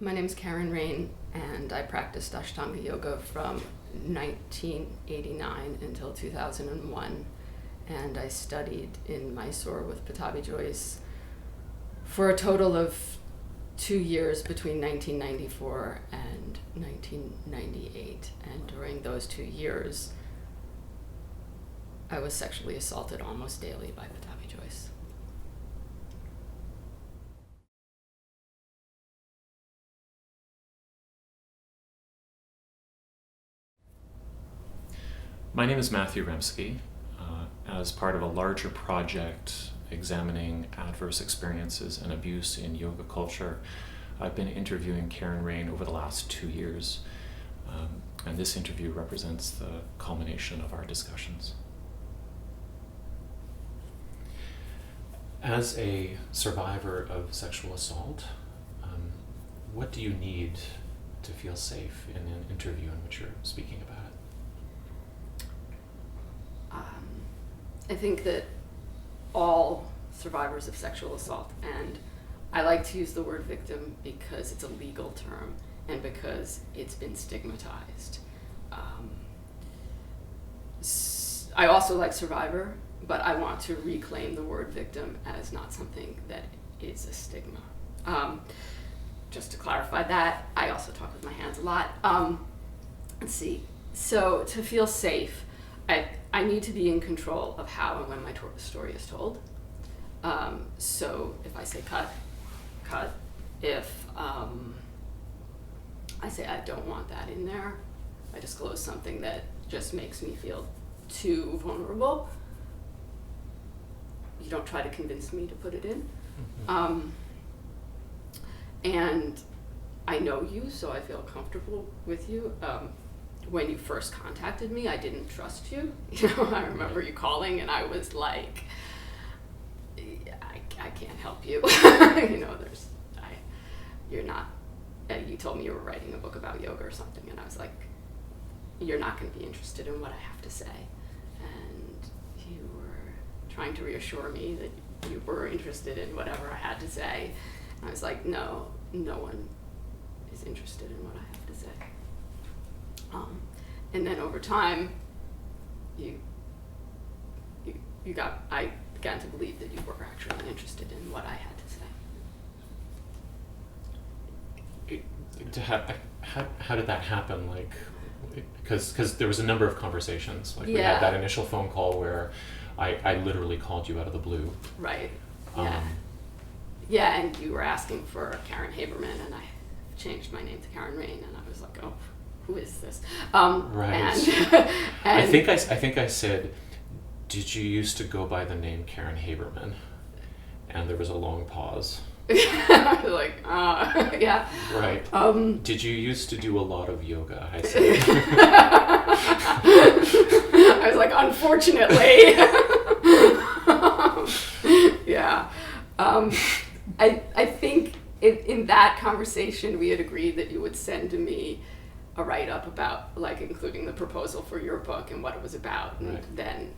My name's Karen Rain, and I practiced ashtanga yoga from 1989 until 2001, and I studied in Mysore with Pattabhi Jois for a total of 2 years between 1994 and 1998, and during those 2 years I was sexually assaulted almost daily by Pattabhi Jois. My name is Matthew Remsky. As part of a larger project examining adverse experiences and abuse in yoga culture, I've been interviewing Karen Rain over the last 2 years, and this interview represents the culmination of our discussions. As a survivor of sexual assault, what do you need to feel safe in an interview in which you're speaking about it? I think that all survivors of sexual assault, and I like to use the word victim because it's a legal term and because it's been stigmatized. I also like survivor, but I want to reclaim the word victim as not something that is a stigma. Just to clarify that, I also talk with my hands a lot. Let's see. So to feel safe, I need to be in control of how and when my story is told. So if I say cut. If I say I don't want that in there, I disclose something that just makes me feel too vulnerable, you don't try to convince me to put it in. Mm-hmm. And I know you, so I feel comfortable with you. When you first contacted me, I didn't trust you. I remember you calling, and I was like, I can't help you. You're not. You told me you were writing a book about yoga or something, and I was like, you're not going to be interested in what I have to say. And you were trying to reassure me that you were interested in whatever I had to say. And I was like, no one is interested in what I have to say. And then over time, I began to believe that you were actually interested in what I had to say. How did that happen? Because there was a number of conversations. We had that initial phone call where I literally called you out of the blue. Right. Yeah, and you were asking for Karen Haberman, and I changed my name to Karen Rain, and I was like, oh, who is this? Right. And I think I said, did you used to go by the name Karen Haberman? And there was a long pause. I was like, yeah. Right. Did you used to do a lot of yoga? I said. I was like, unfortunately. Yeah. I think in that conversation we had agreed that you would send to me a write-up about, including the proposal for your book and what it was about, and then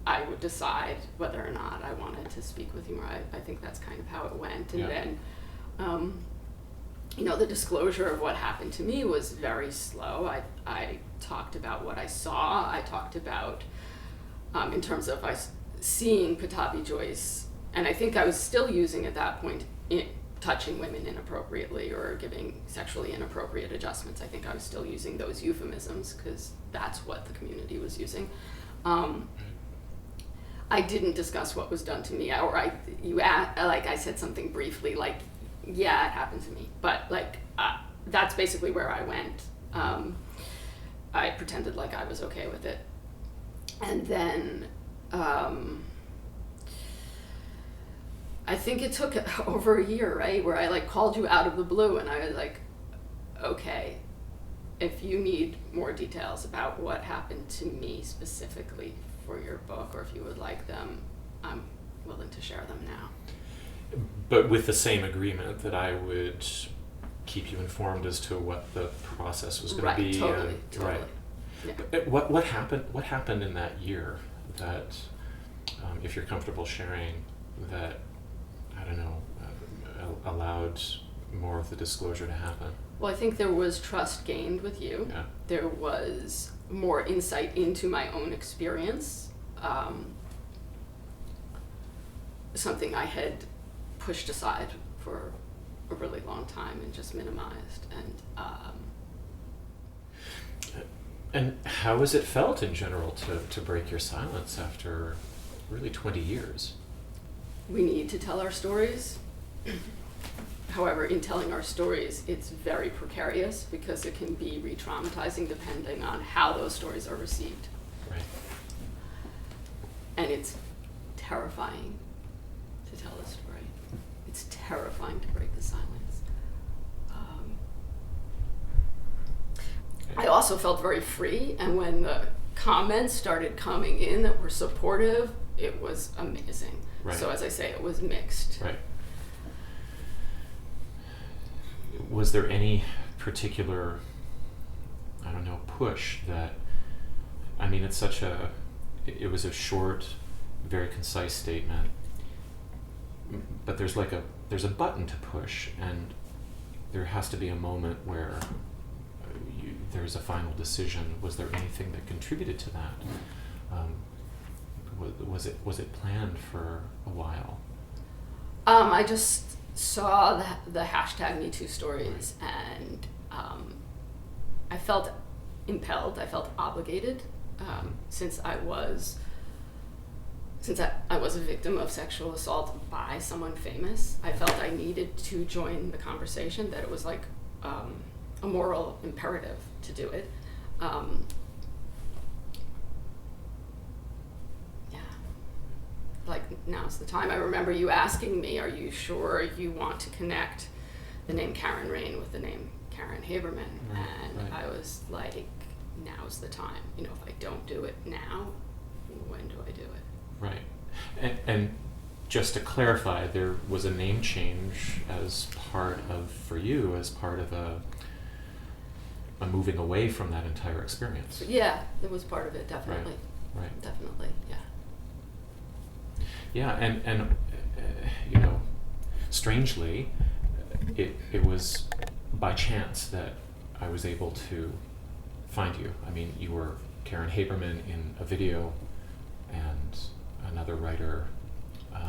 I would decide whether or not I wanted to speak with you. I think that's kind of how it went. And then, the disclosure of what happened to me was very slow. I talked about what I saw. I talked about, in terms of seeing Pattabhi Jois, and I think I was still using at that point touching women inappropriately or giving sexually inappropriate adjustments. I think I was still using those euphemisms because that's what the community was using. I didn't discuss what was done to me, or I said something briefly, yeah, it happened to me, but that's basically where I went. I pretended like I was okay with it, and then I think it took over a year, right, where I called you out of the blue, and I was like, okay, if you need more details about what happened to me specifically for your book, or if you would like them, I'm willing to share them now. But with the same agreement that I would keep you informed as to what the process was going to be. Totally. Right. Yeah. But what happened in that year that, if you're comfortable sharing, that, I don't know, allowed more of the disclosure to happen? Well, I think there was trust gained with you. Yeah. There was more insight into my own experience. Something I had pushed aside for a really long time and just minimized. And how has it felt in general to break your silence after really 20 years? We need to tell our stories. However, in telling our stories, it's very precarious because it can be re-traumatizing depending on how those stories are received. Right. And it's terrifying to tell a story. It's terrifying to break the silence. I also felt very free, and when the comments started coming in that were supportive, it was amazing. Right. So as I say, it was mixed. Right. Was there any particular, I don't know, push that, I mean, it's such a, it was a short, very concise statement, but there's a button to push, and there has to be a moment where there's a final decision. Was there anything that contributed to that? Was it planned for a while? I just saw the hashtag MeToo stories, and I felt impelled. I felt obligated, since I was a victim of sexual assault by someone famous. I felt I needed to join the conversation. That it was like a moral imperative to do it. Like, now's the time. I remember you asking me, are you sure you want to connect the name Karen Rain with the name Karen Haberman? Right, And right. I was like, now's the time. You know, if I don't do it now, when do I do it? Right. And just to clarify, there was a name change as part of, for you, as part of a moving away from that entire experience. Yeah, it was part of it, definitely. Right. Definitely, yeah. Yeah, and you know, strangely, it was by chance that I was able to find you. I mean, you were Karen Haberman in a video, and another writer, you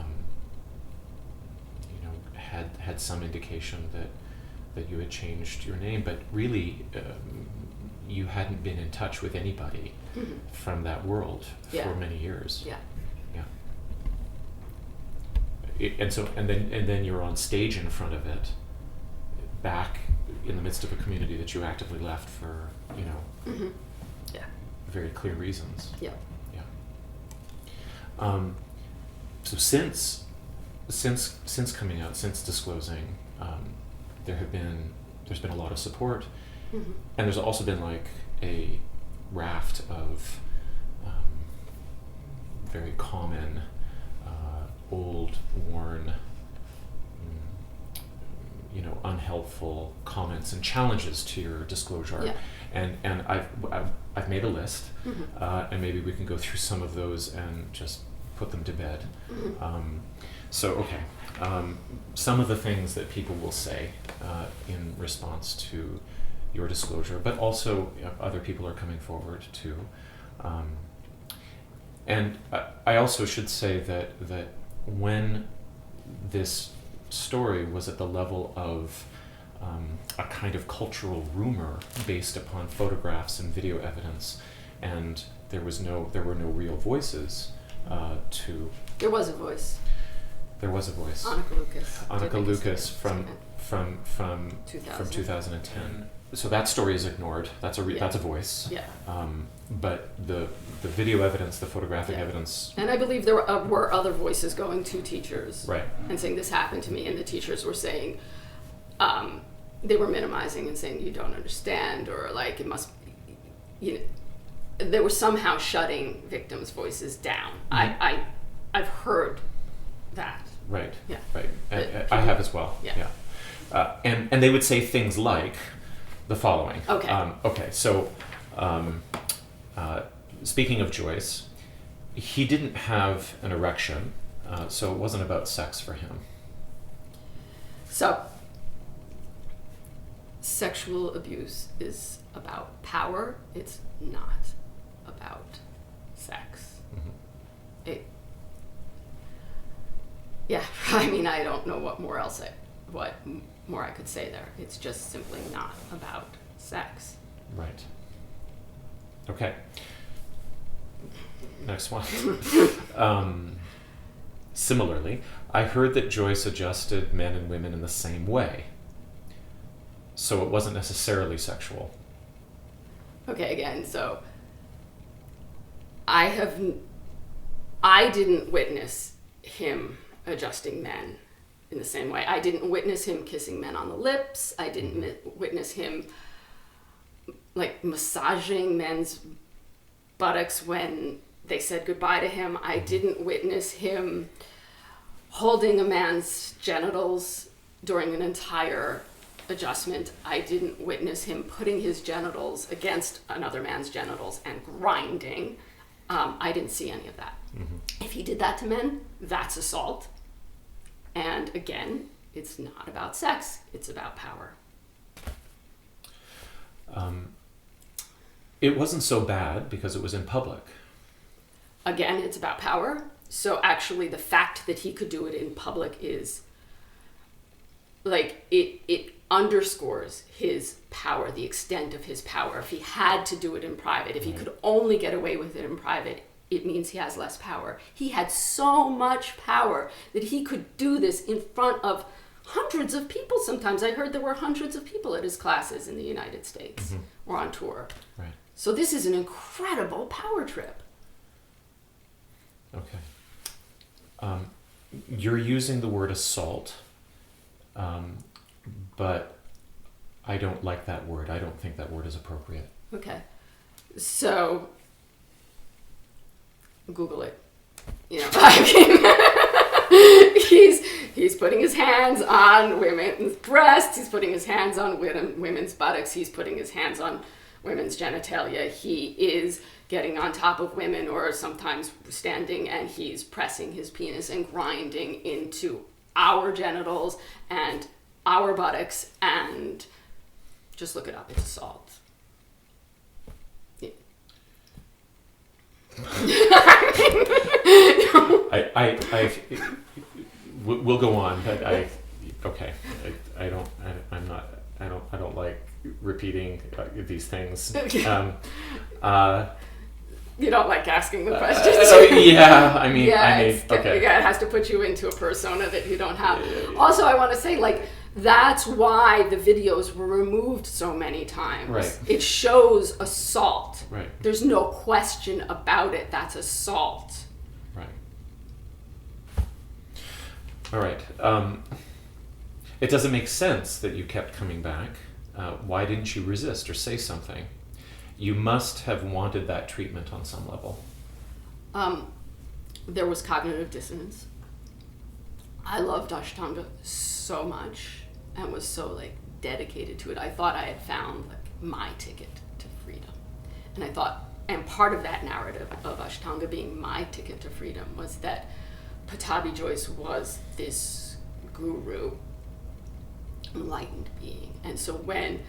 know, had some indication that you had changed your name, but really, you hadn't been in touch with anybody Mm-hmm. from that world Yeah. for many years. Yeah. And then you're on stage in front of it, back in the midst of a community that you actively left for, you know, Mm-hmm. Yeah. very clear reasons. Yeah. So since coming out, since disclosing, there's been a lot of support, Mm-hmm. and there's also been like a raft of very common, old, worn, you know, unhelpful comments and challenges to your disclosure. Yeah. And I've made a list, Mm-hmm. and maybe we can go through some of those and just put them to bed. Mm-hmm. Some of the things that people will say in response to your disclosure, but also other people are coming forward too. And I also should say that when this story was at the level of a kind of cultural rumor based upon photographs and video evidence, and there were no real voices to. There was a voice. There was a voice. Annika Lucas. from 2010. So that story is ignored. That's a Yeah. voice. Yeah. But the video evidence, the photographic Yeah. evidence. And I believe there were other voices going to teachers, Right. and saying this happened to me, and the teachers were saying, they were minimizing and saying you don't understand, or like it must, you know, they were somehow shutting victims' voices down. Mhm. I've heard that. Right. Yeah. Right. But I have as well. Yeah. And they would say things like the following. Okay. So, speaking of Jois, he didn't have an erection, so it wasn't about sex for him. So sexual abuse is about power. It's not about sex. Mm-hmm. I mean, I don't know what more I could say there. It's just simply not about sex. Right. Okay. Next one. Similarly, I heard that Joyce adjusted men and women in the same way. So it wasn't necessarily sexual. Okay, again, so I didn't witness him adjusting men in the same way. I didn't witness him kissing men on the lips. I didn't witness him like massaging men's buttocks when they said goodbye to him. I didn't witness him holding a man's genitals during an entire adjustment. I didn't witness him putting his genitals against another man's genitals and grinding. I didn't see any of that. Mm-hmm. If he did that to men, that's assault. And again, it's not about sex, it's about power. It wasn't so bad because it was in public. Again, it's about power. So actually the fact that he could do it in public is like, it underscores his power, the extent of his power. If he had to do it in private, if he could only get away with it in private, it means he has less power. He had so much power that he could do this in front of hundreds of people sometimes. I heard there were hundreds of people at his classes in the United States or on tour. Right. So this is an incredible power trip. Okay. You're using the word assault, but I don't like that word. I don't think that word is appropriate. Okay. So Google it. You know, I mean, he's putting his hands on women's breasts. He's putting his hands on women's buttocks. He's putting his hands on women's genitalia. He is getting on top of women, or sometimes standing, and he's pressing his penis and grinding into our genitals and our buttocks, and just look it up. It's assault. We'll go on, but I don't like repeating these things. You don't like asking the questions. Yeah, I mean, okay. It has to put you into a persona that you don't have. Also, I want to say, like, that's why the videos were removed so many times. Right. It shows assault. Right. There's no question about it. That's assault. Right. All right. It doesn't make sense that you kept coming back. Why didn't you resist or say something? You must have wanted that treatment on some level. There was cognitive dissonance. I loved ashtanga so much and was so like dedicated to it. I thought I had found like my ticket to freedom. And I thought, and part of that narrative of ashtanga being my ticket to freedom was that Pattabhi Jois was this guru, enlightened being. And so when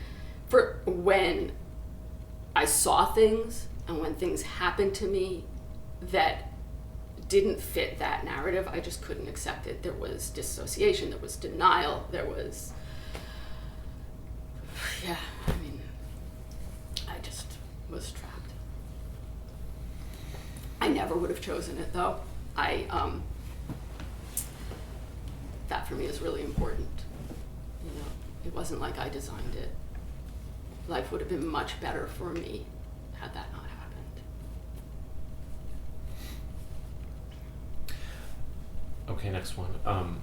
I saw things and when things happened to me that didn't fit that narrative, I just couldn't accept it. There was dissociation, there was denial, there was, I just was trapped. I never would have chosen it though. That for me is really important. You know, it wasn't like I designed it. Life would have been much better for me had that not happened. Okay, next one.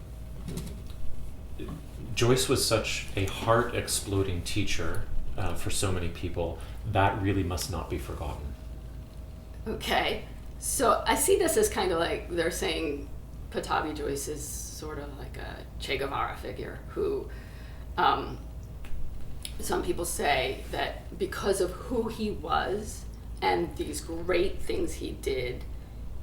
Joyce was such a heart-exploding teacher for so many people. That really must not be forgotten. Okay, so I see this as kind of like they're saying Pattabhi Jois is sort of like a Che Guevara figure who some people say that because of who he was and these great things he did,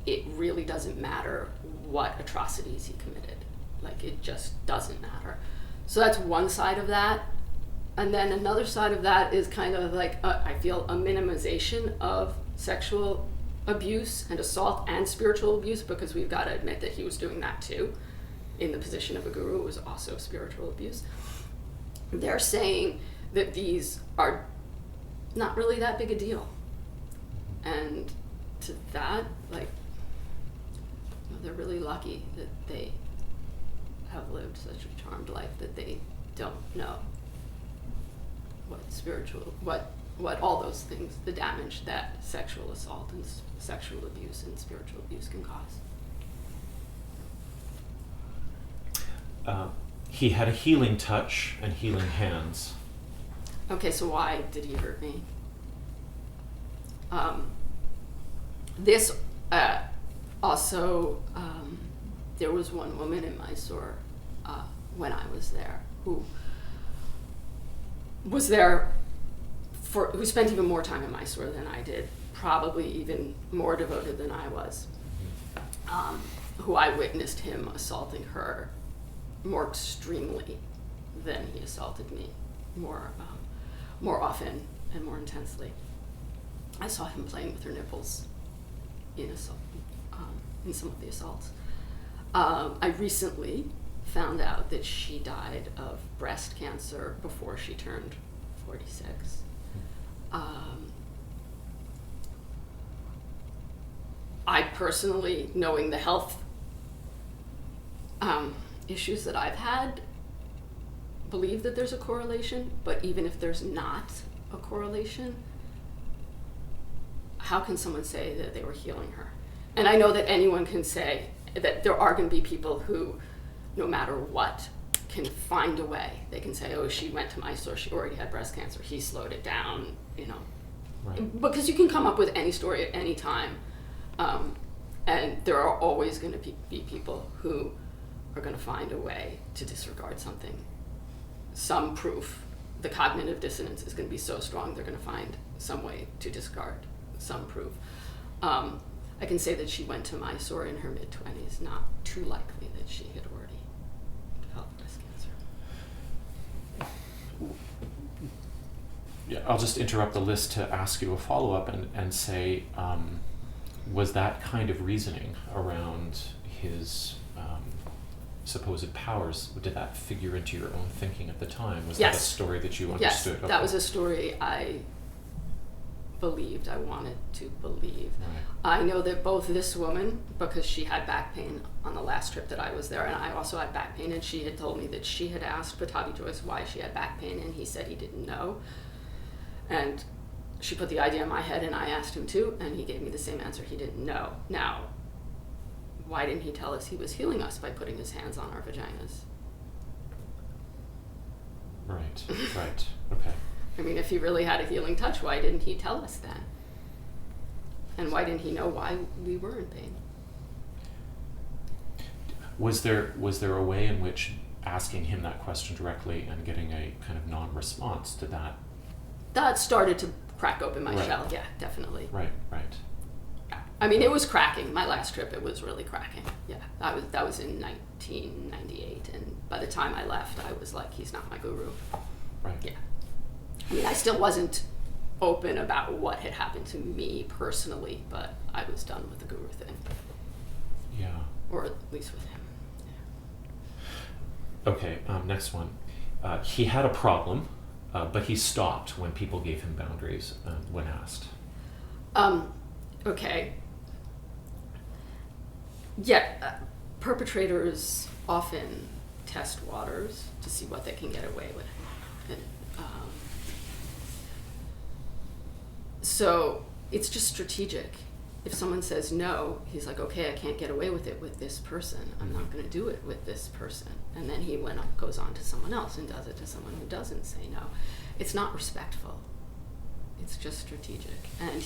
it really doesn't matter what atrocities he committed. Like, it just doesn't matter. So that's one side of that. And then another side of that is kind of like, I feel a minimization of sexual abuse and assault and spiritual abuse, because we've got to admit that he was doing that too. In the position of a guru, it was also spiritual abuse. They're saying that these are not really that big a deal. And to that, like, they're really lucky that they have lived such a charmed life that they don't know what all those things, the damage that sexual assault and sexual abuse and spiritual abuse can cause. He had a healing touch and healing hands. Okay, so why did he hurt me? This also, there was one woman in Mysore when I was there who was there who spent even more time in Mysore than I did, probably even more devoted than I was, who I witnessed him assaulting her more extremely than he assaulted me, more often and more intensely. I saw him playing with her nipples in some of the assaults. I recently found out that she died of breast cancer before she turned 46. I personally, knowing the health issues that I've had, believe that there's a correlation, but even if there's not a correlation, how can someone say that they were healing her? And I know that anyone can say that there are going to be people who, no matter what, can find a way. They can say, oh, she went to Mysore, she already had breast cancer, he slowed it down, you know. Right. Because you can come up with any story at any time. And there are always going to be people who are going to find a way to disregard something. Some proof. The cognitive dissonance is going to be so strong, they're going to find some way to discard some proof. I can say that she went to Mysore in her mid-20s, not too likely that she had already developed breast cancer. Yeah, I'll just interrupt the list to ask you a follow-up and say, was that kind of reasoning around his supposed powers, did that figure into your own thinking at the time? Was that a story that you understood? Yes, that was a story I believed, I wanted to believe. Right. I know that both this woman, because she had back pain on the last trip that I was there, and I also had back pain, and she had told me that she had asked Pattabhi Jois why she had back pain, and he said he didn't know. And she put the idea in my head, and I asked him too, and he gave me the same answer, he didn't know. Now, why didn't he tell us he was healing us by putting his hands on our vaginas? Right, right, okay. I mean, if he really had a healing touch, why didn't he tell us then? And why didn't he know why we were in pain? Was there a way in which asking him that question directly and getting a kind of non-response to that? That started to crack open my shell, yeah, definitely. Right. I mean, it was cracking. My last trip, it was really cracking. Yeah, that was in 1998, and by the time I left, I was like, he's not my guru. Right. Yeah. I mean, I still wasn't open about what had happened to me personally, but I was done with the guru thing. Yeah. Or at least with him. Yeah. Okay, next one. He had a problem, but he stopped when people gave him boundaries when asked. Okay. Yeah, perpetrators often test waters to see what they can get away with. And, so it's just strategic. If someone says no, he's like, okay, I can't get away with it with this person. I'm not going to do it with this person. And then he goes on to someone else and does it to someone who doesn't say no. It's not respectful. It's just strategic. And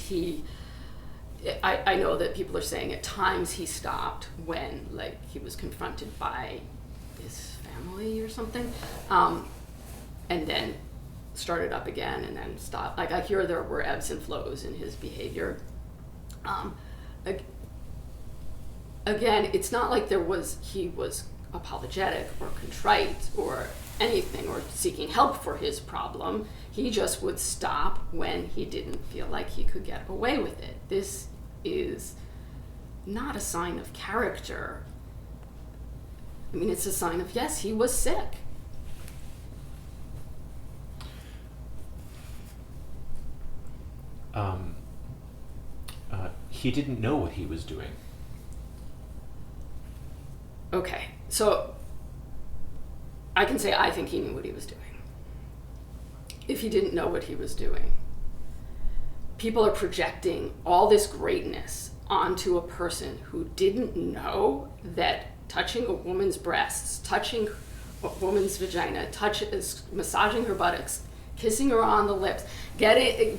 I know that people are saying at times he stopped when, like, he was confronted by his family or something, and then started up again and then stopped. Like, I hear there were ebbs and flows in his behavior. Again, it's not like he was apologetic or contrite or anything or seeking help for his problem. He just would stop when he didn't feel like he could get away with it. This is not a sign of character. I mean, it's a sign of, yes, he was sick. He didn't know what he was doing. Okay, so I can say I think he knew what he was doing. If he didn't know what he was doing, people are projecting all this greatness onto a person who didn't know that touching a woman's breasts, touching a woman's vagina, massaging her buttocks, kissing her on the lips,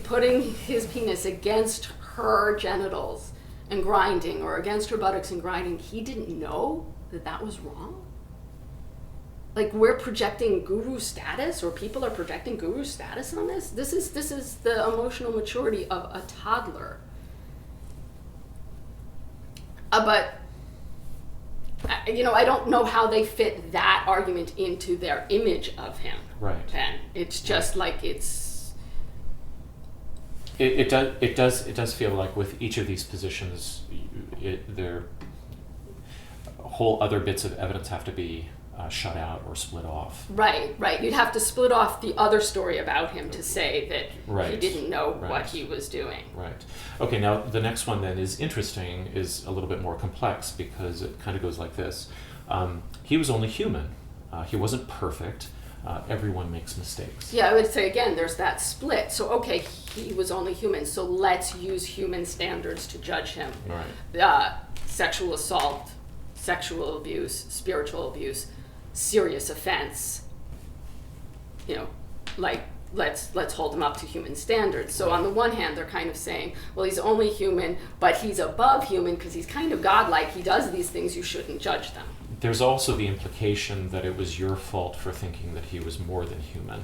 putting his penis against her genitals and grinding, or against her buttocks and grinding, he didn't know that that was wrong? Like, we're projecting guru status, or people are projecting guru status on this? This is the emotional maturity of a toddler. But I don't know how they fit that argument into their image of him. Right. And it's just like It does feel like with each of these positions, there whole other bits of evidence have to be shut out or split off. Right. You'd have to split off the other story about him to say that he didn't know what he was doing. Right. Okay, now the next one then is interesting, is a little bit more complex, because it kind of goes like this. He was only human. He wasn't perfect. Everyone makes mistakes. Yeah, I would say, again, there's that split. So, okay, he was only human, so let's use human standards to judge him. Right. Sexual assault, sexual abuse, spiritual abuse, serious offense. Let's hold him up to human standards. So on the one hand, they're kind of saying, well, he's only human, but he's above human because he's kind of godlike. He does these things, you shouldn't judge them. There's also the implication that it was your fault for thinking that he was more than human.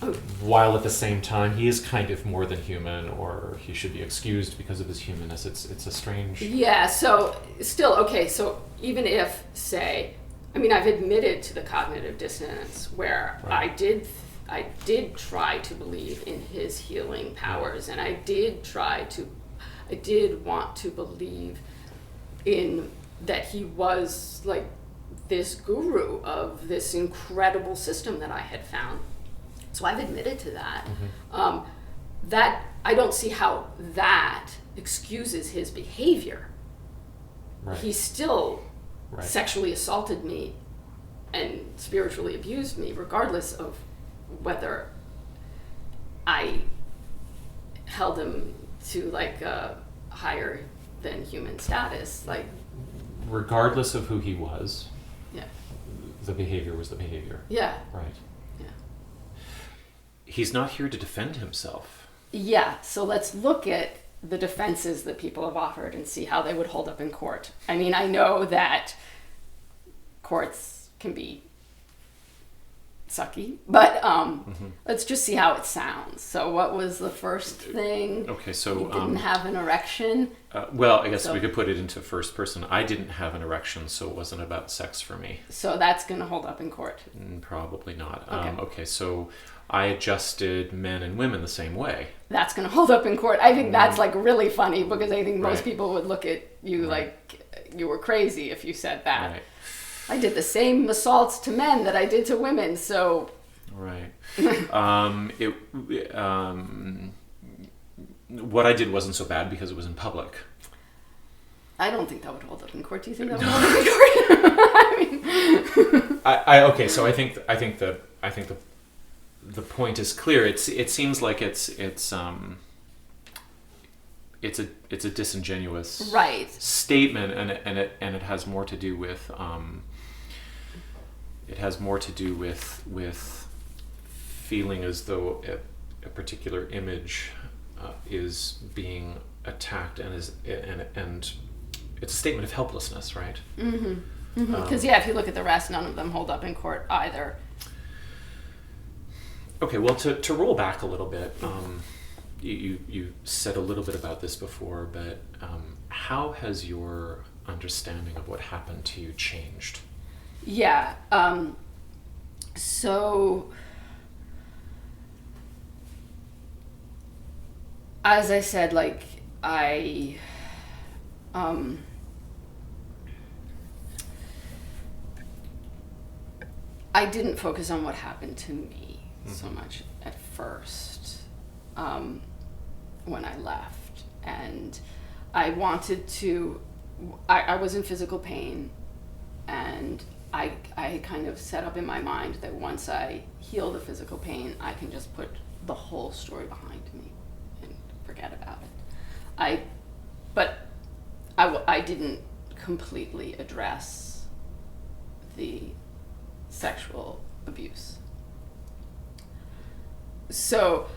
Oh. While at the same time, he is kind of more than human, or he should be excused because of his humanness. It's a strange... Yeah, so still, okay, so even if, say, I've admitted to the cognitive dissonance where I did try to believe in his healing powers, and I did want to believe in that he was like this guru of this incredible system that I had found. So I've admitted to that. Mm-hmm. That I don't see how that excuses his behavior. Right. He still sexually assaulted me and spiritually abused me, regardless of whether I held him to like a higher than human status. Like, regardless of who he was, yeah, the behavior was the behavior. Yeah. Right. Yeah. He's not here to defend himself. Yeah, so let's look at the defenses that people have offered and see how they would hold up in court. I know that courts can be sucky, but let's just see how it sounds. So what was the first thing? Okay, so... You didn't have an erection? Well, I guess we could put it into first person. I didn't have an erection, so it wasn't about sex for me. So that's going to hold up in court? Probably not. Okay. Okay, so I adjusted men and women the same way. That's going to hold up in court. I think that's like really funny, because I think most people would look at you like you were crazy if you said that. Right. I did the same assaults to men that I did to women, so... Right. What I did wasn't so bad because it was in public. I don't think that would hold up in court. Do you think that would hold up in court? Okay, so I think the point is clear. It seems like it's a disingenuous statement, and it has more to do with feeling as though a particular image is being attacked, and it's a statement of helplessness, right? Mm-hmm. Because if you look at the rest, none of them hold up in court either. Okay, well, to roll back a little bit, you said a little bit about this before, but how has your understanding of what happened to you changed? Yeah. So, as I said, like, I didn't focus on what happened to me so much at first when I left. And I wanted to, I was in physical pain, and I kind of set up in my mind that once I heal the physical pain, I can just put the whole story behind me and forget about it. But I didn't completely address the sexual abuse. So,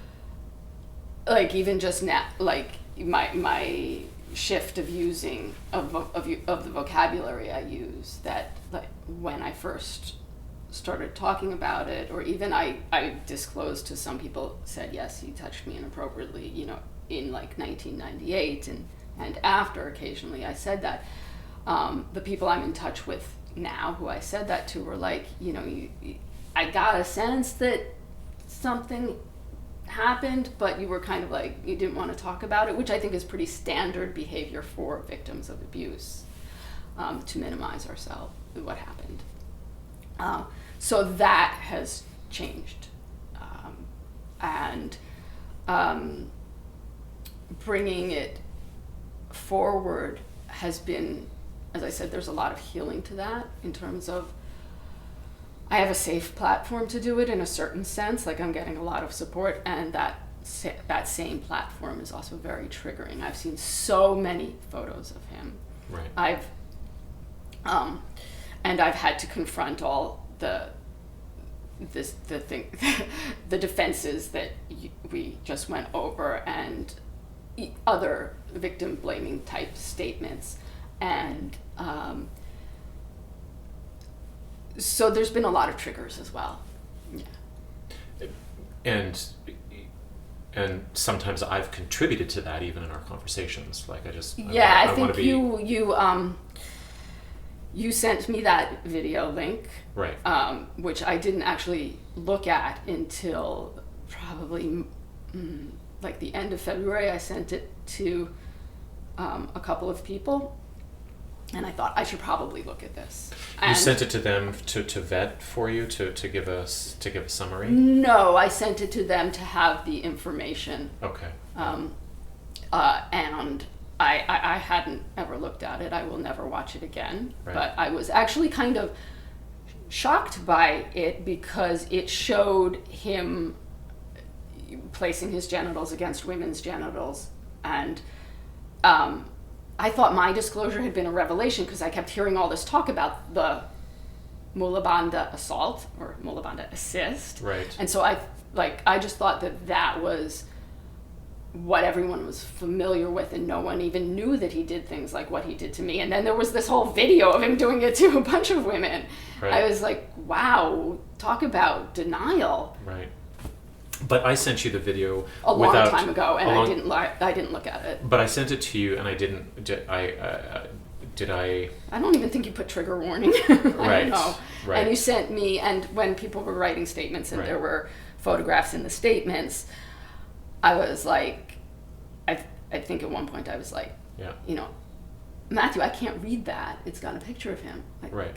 like, even just now, like, my shift of using of the vocabulary I use, that, like, when I first started talking about it, or even I disclosed to some people, said, yes, he touched me inappropriately, you know, in like 1998, and after, occasionally I said that. The people I'm in touch with now who I said that to were like, you know, I got a sense that something happened, but you were kind of like, you didn't want to talk about it, which I think is pretty standard behavior for victims of abuse, to minimize ourselves, what happened. So that has changed. And bringing it forward has been, as I said, there's a lot of healing to that, in terms of, I have a safe platform to do it in a certain sense, like I'm getting a lot of support, and that same platform is also very triggering. I've seen so many photos of him. Right. And I've had to confront all the defenses that we just went over, and other victim blaming type statements, and so there's been a lot of triggers as well. Yeah. And sometimes I've contributed to that, even in our conversations. Like, I think you sent me that video link, right? Which I didn't actually look at until probably like the end of February. I sent it to a couple of people, and I thought I should probably look at this. You sent it to them to vet for you, to give a summary? No, I sent it to them to have the information. Okay. And I hadn't ever looked at it. I will never watch it again. Right. But I was actually kind of shocked by it, because it showed him placing his genitals against women's genitals, and I thought my disclosure had been a revelation, because I kept hearing all this talk about the Mulabandha assault or Mulabandha assist. Right. And so I just thought that was what everyone was familiar with, and no one even knew that he did things like what he did to me. And then there was this whole video of him doing it to a bunch of women. Right. I was like, wow, talk about denial. Right. But I sent you the video a long time ago, and I didn't look at it. But I sent it to you, and I didn't. Did I? I don't even think you put trigger warning. I Right. don't know. Right. And you sent me, and when people were writing statements, and Right. there were photographs in the statements, I was like, I think at one point I was like, yeah. You know, Matthew, I can't read that. It's got a picture of him. Right.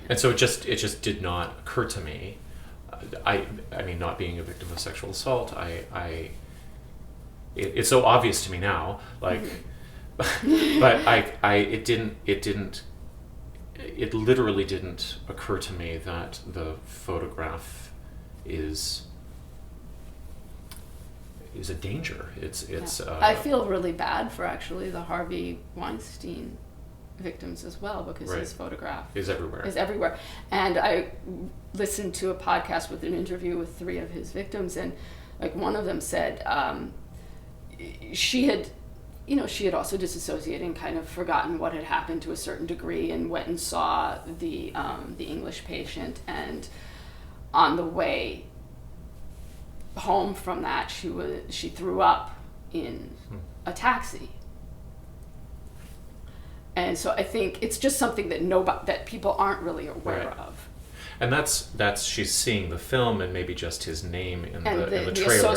And so it just did not occur to me. I mean, not being a victim of sexual assault, it's so obvious to me now, like, but it literally didn't occur to me that the photograph is a danger. It's. I feel really bad for actually the Harvey Weinstein victims as well, because right. his photograph is everywhere. And I listened to a podcast with an interview with 3 of his victims, and like one of them said she had also disassociated and kind of forgotten what had happened to a certain degree, and went and saw the English patient, and on the way home from that she threw up in a taxi. And so I think it's just something that people aren't really aware right. of. And that's she's seeing the film and maybe just his name in And the the trailer.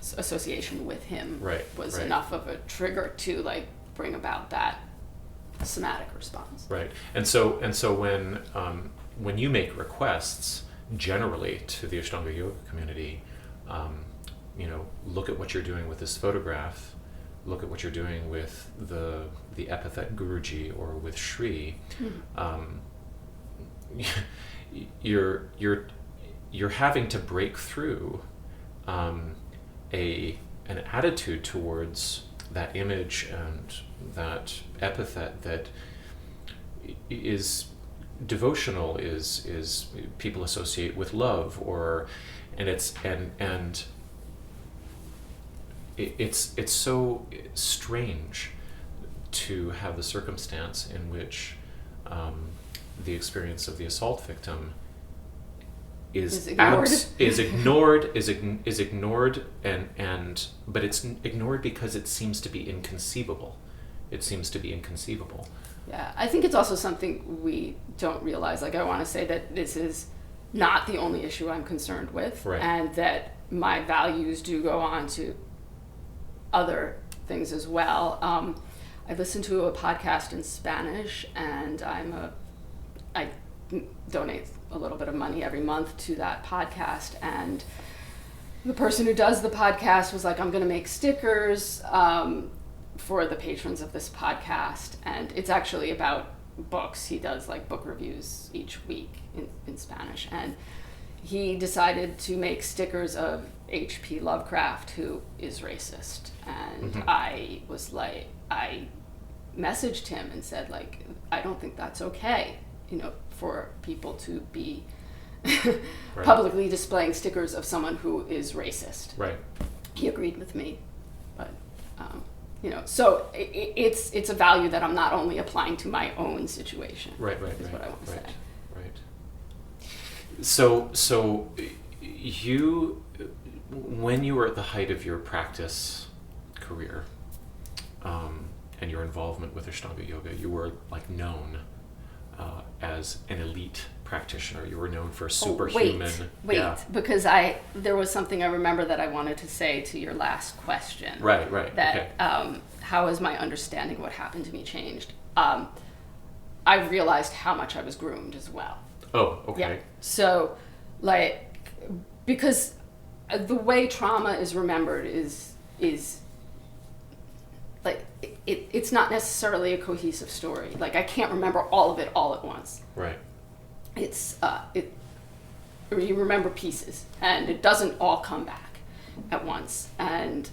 association with him Right, was right. enough of a trigger to like bring about that somatic response. Right. And so when you make requests generally to the Ashtanga yoga community, look at what you're doing with this photograph, look at what you're doing with the epithet Guruji or with Shri, you're having to break through an attitude towards that image and that epithet that is devotional, is people associate with love, it's so strange to have the circumstance in which the experience of the assault victim is ignored, but it's ignored because it seems to be inconceivable. Yeah, I think it's also something we don't realize. Like, I want to say that this is not the only issue I'm concerned with, right. And that my values do go on to other things as well. I listen to a podcast in Spanish, and I donate a little bit of money every month to that podcast, and the person who does the podcast was like, I'm going to make stickers for the patrons of this podcast, and it's actually about books. He does like book reviews each week in Spanish, and he decided to make stickers of H.P. Lovecraft, who is racist, and I messaged him and said, like, I don't think that's okay, for people to be right. publicly displaying stickers of someone who is racist. Right. He agreed with me, but so it's a value that I'm not only applying to my own situation. Right. Is what I want to say. Right. So you, when you were at the height of your practice career, and your involvement with Ashtanga yoga, you were like known as an elite practitioner. You were known for superhuman. Wait, yeah. because there was something I remember that I wanted to say to your last question. Right. That okay. How has my understanding what happened to me changed? I realized how much I was groomed as well. Oh, okay. Yeah. So, like, because the way trauma is remembered is like it's not necessarily a cohesive story. Like, I can't remember all of it all at once. Right. It's you remember pieces, and it doesn't all come back at once. And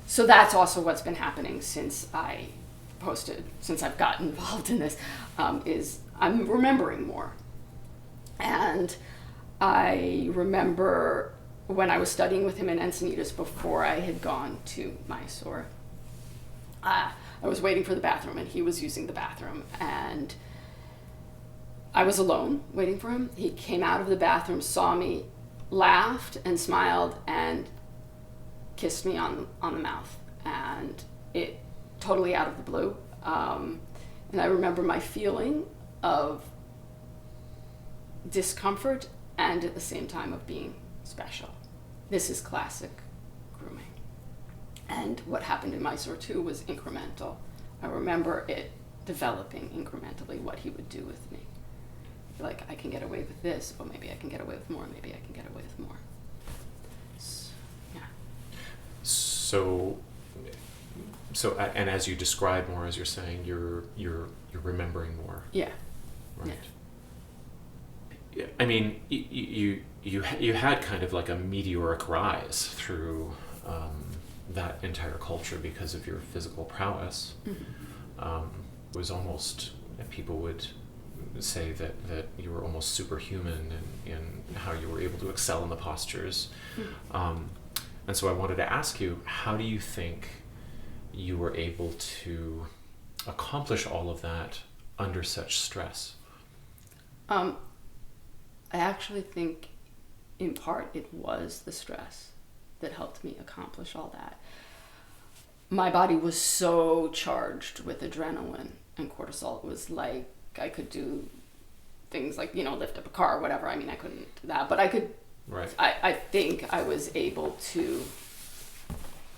so that's also what's been happening since I've gotten involved in this, is I'm remembering more. And I remember when I was studying with him in Encinitas before I had gone to Mysore, I was waiting for the bathroom, and he was using the bathroom, and I was alone waiting for him. He came out of the bathroom, saw me, laughed and smiled, and kissed me on the mouth, and it totally out of the blue. And I remember my feeling of discomfort and at the same time of being special. This is classic grooming. And what happened in Mysore too was incremental. I remember it developing incrementally what he would do with me. Like, I can get away with this, or maybe I can get away with more, maybe I can get away with more. Yeah. So, and as you describe more, as you're saying, you're remembering more. Yeah. Right. Yeah. I mean, you had kind of like a meteoric rise through that entire culture because of your physical prowess. Mm-hmm. It was almost, people would say that you were almost superhuman in how you were able to excel in the postures. Mm-hmm. And so I wanted to ask you, how do you think you were able to accomplish all of that under such stress? I actually think in part it was the stress that helped me accomplish all that. My body was so charged with adrenaline and cortisol. It was like I could do things like, lift up a car or whatever. I mean, I couldn't do that, but I could. Right. I think I was able to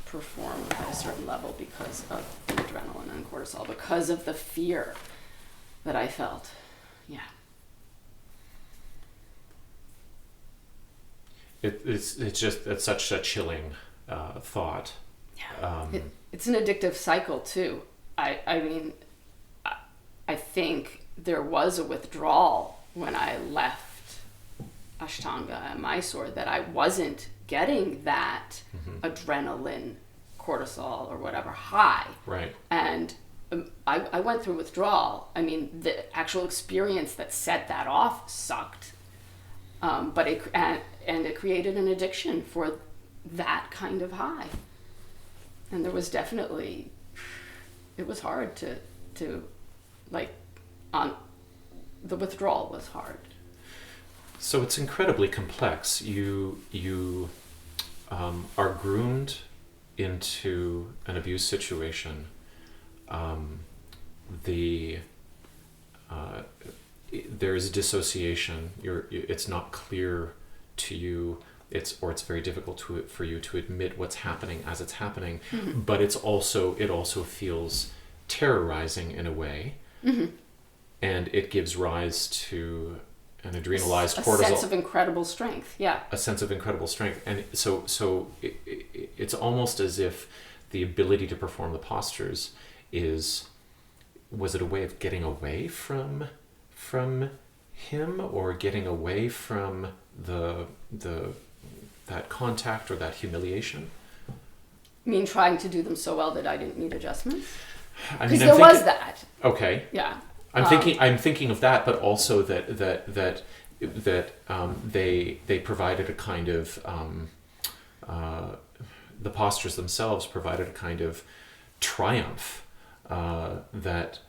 perform at a certain level because of the adrenaline and cortisol, because of the fear that I felt. Yeah. It's such a chilling thought. Yeah. It's an addictive cycle too. I mean, I think there was a withdrawal when I left Ashtanga and Mysore, that I wasn't getting that adrenaline, cortisol, or whatever high. Right. And I went through withdrawal. I mean, the actual experience that set that off sucked. But it created an addiction for that kind of high. And there was definitely, it was hard to the withdrawal was hard. So it's incredibly complex. You are groomed into an abuse situation. There's dissociation. It's not clear to you. It's very difficult for you to admit what's happening as it's happening. Mm-hmm. But it also feels terrorizing in a way, and it gives rise to an adrenalized cortisol. A sense of incredible strength, yeah. A sense of incredible strength. And so it's almost as if the ability to perform the postures was it a way of getting away from him, or getting away from that contact or that humiliation? You mean trying to do them so well that I didn't need adjustments? Because there was that. Okay. Yeah. I'm thinking of that, but also that they provided a kind of the postures themselves provided a kind of triumph that,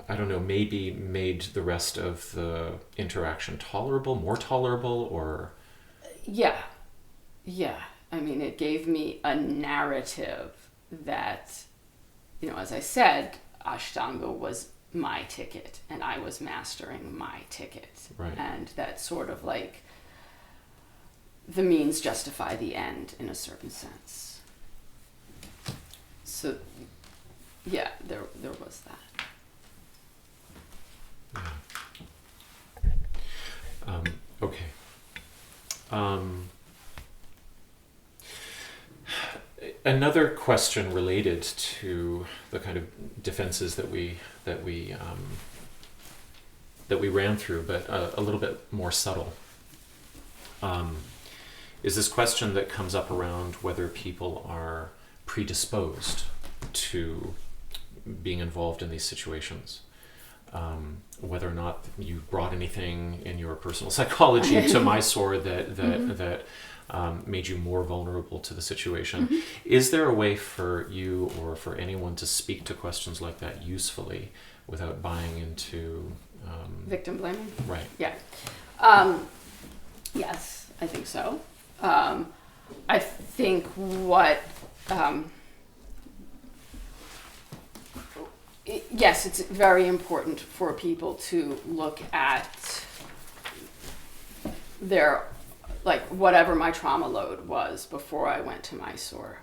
I don't know, maybe made the rest of the interaction more tolerable, or yeah. I mean, it gave me a narrative that, as I said, Ashtanga was my ticket, and I was mastering my ticket. Right. And that sort of like the means justify the end in a certain sense. So yeah, there was that. Yeah. Okay. Another question related to the kind of defenses that we ran through, but a little bit more subtle, is this question that comes up around whether people are predisposed to being involved in these situations. Whether or not you brought anything in your personal psychology to Mysore that made you more vulnerable to the situation. Mm-hmm. Is there a way for you or for anyone to speak to questions like that usefully without buying into victim blaming? Right. Yeah. Yes, I think so. I think what yes, it's very important for people to look at their, like, whatever my trauma load was before I went to Mysore,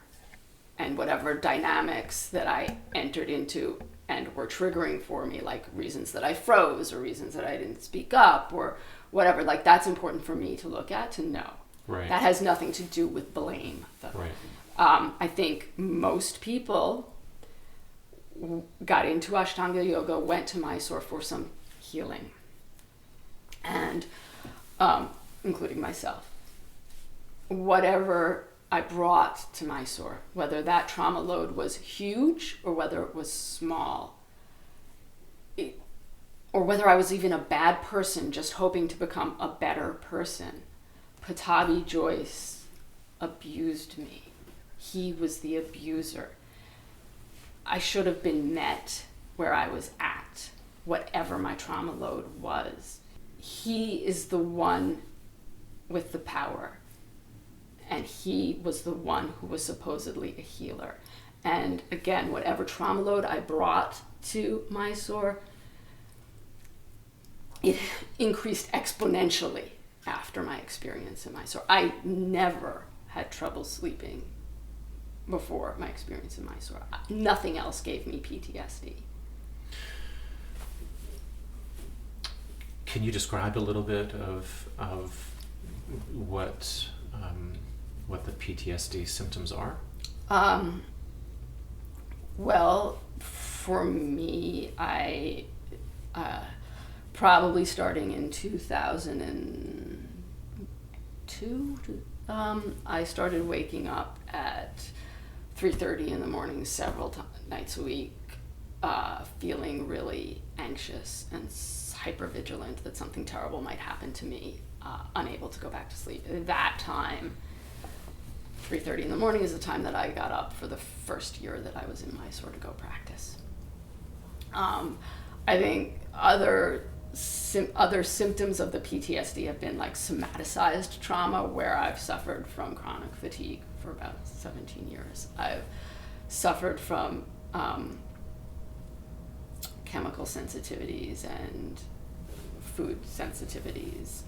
and whatever dynamics that I entered into and were triggering for me, like reasons that I froze or reasons that I didn't speak up or whatever. Like, that's important for me to look at, to know. Right. That has nothing to do with blame, though. Right. I think most people got into Ashtanga yoga, went to Mysore for some healing, and including myself. Whatever I brought to Mysore, whether that trauma load was huge or whether it was small, or whether I was even a bad person just hoping to become a better person, Pattabhi Jois abused me. He was the abuser. I should have been met where I was at, whatever my trauma load was. He is the one with the power, and he was the one who was supposedly a healer. And again, whatever trauma load I brought to Mysore, it increased exponentially after my experience in Mysore. I never had trouble sleeping before my experience in Mysore. Nothing else gave me PTSD. Can you describe a little bit of what the PTSD symptoms are? Well, for me, I probably starting in 2002, I started waking up at 3:30 in the morning several nights a week, feeling really anxious and hypervigilant that something terrible might happen to me, unable to go back to sleep. At that time, 3:30 in the morning is the time that I got up for the first year that I was in Mysore to go practice. I think other symptoms of the PTSD have been like somaticized trauma, where I've suffered from chronic fatigue for about 17 years. I've suffered from chemical sensitivities and food sensitivities.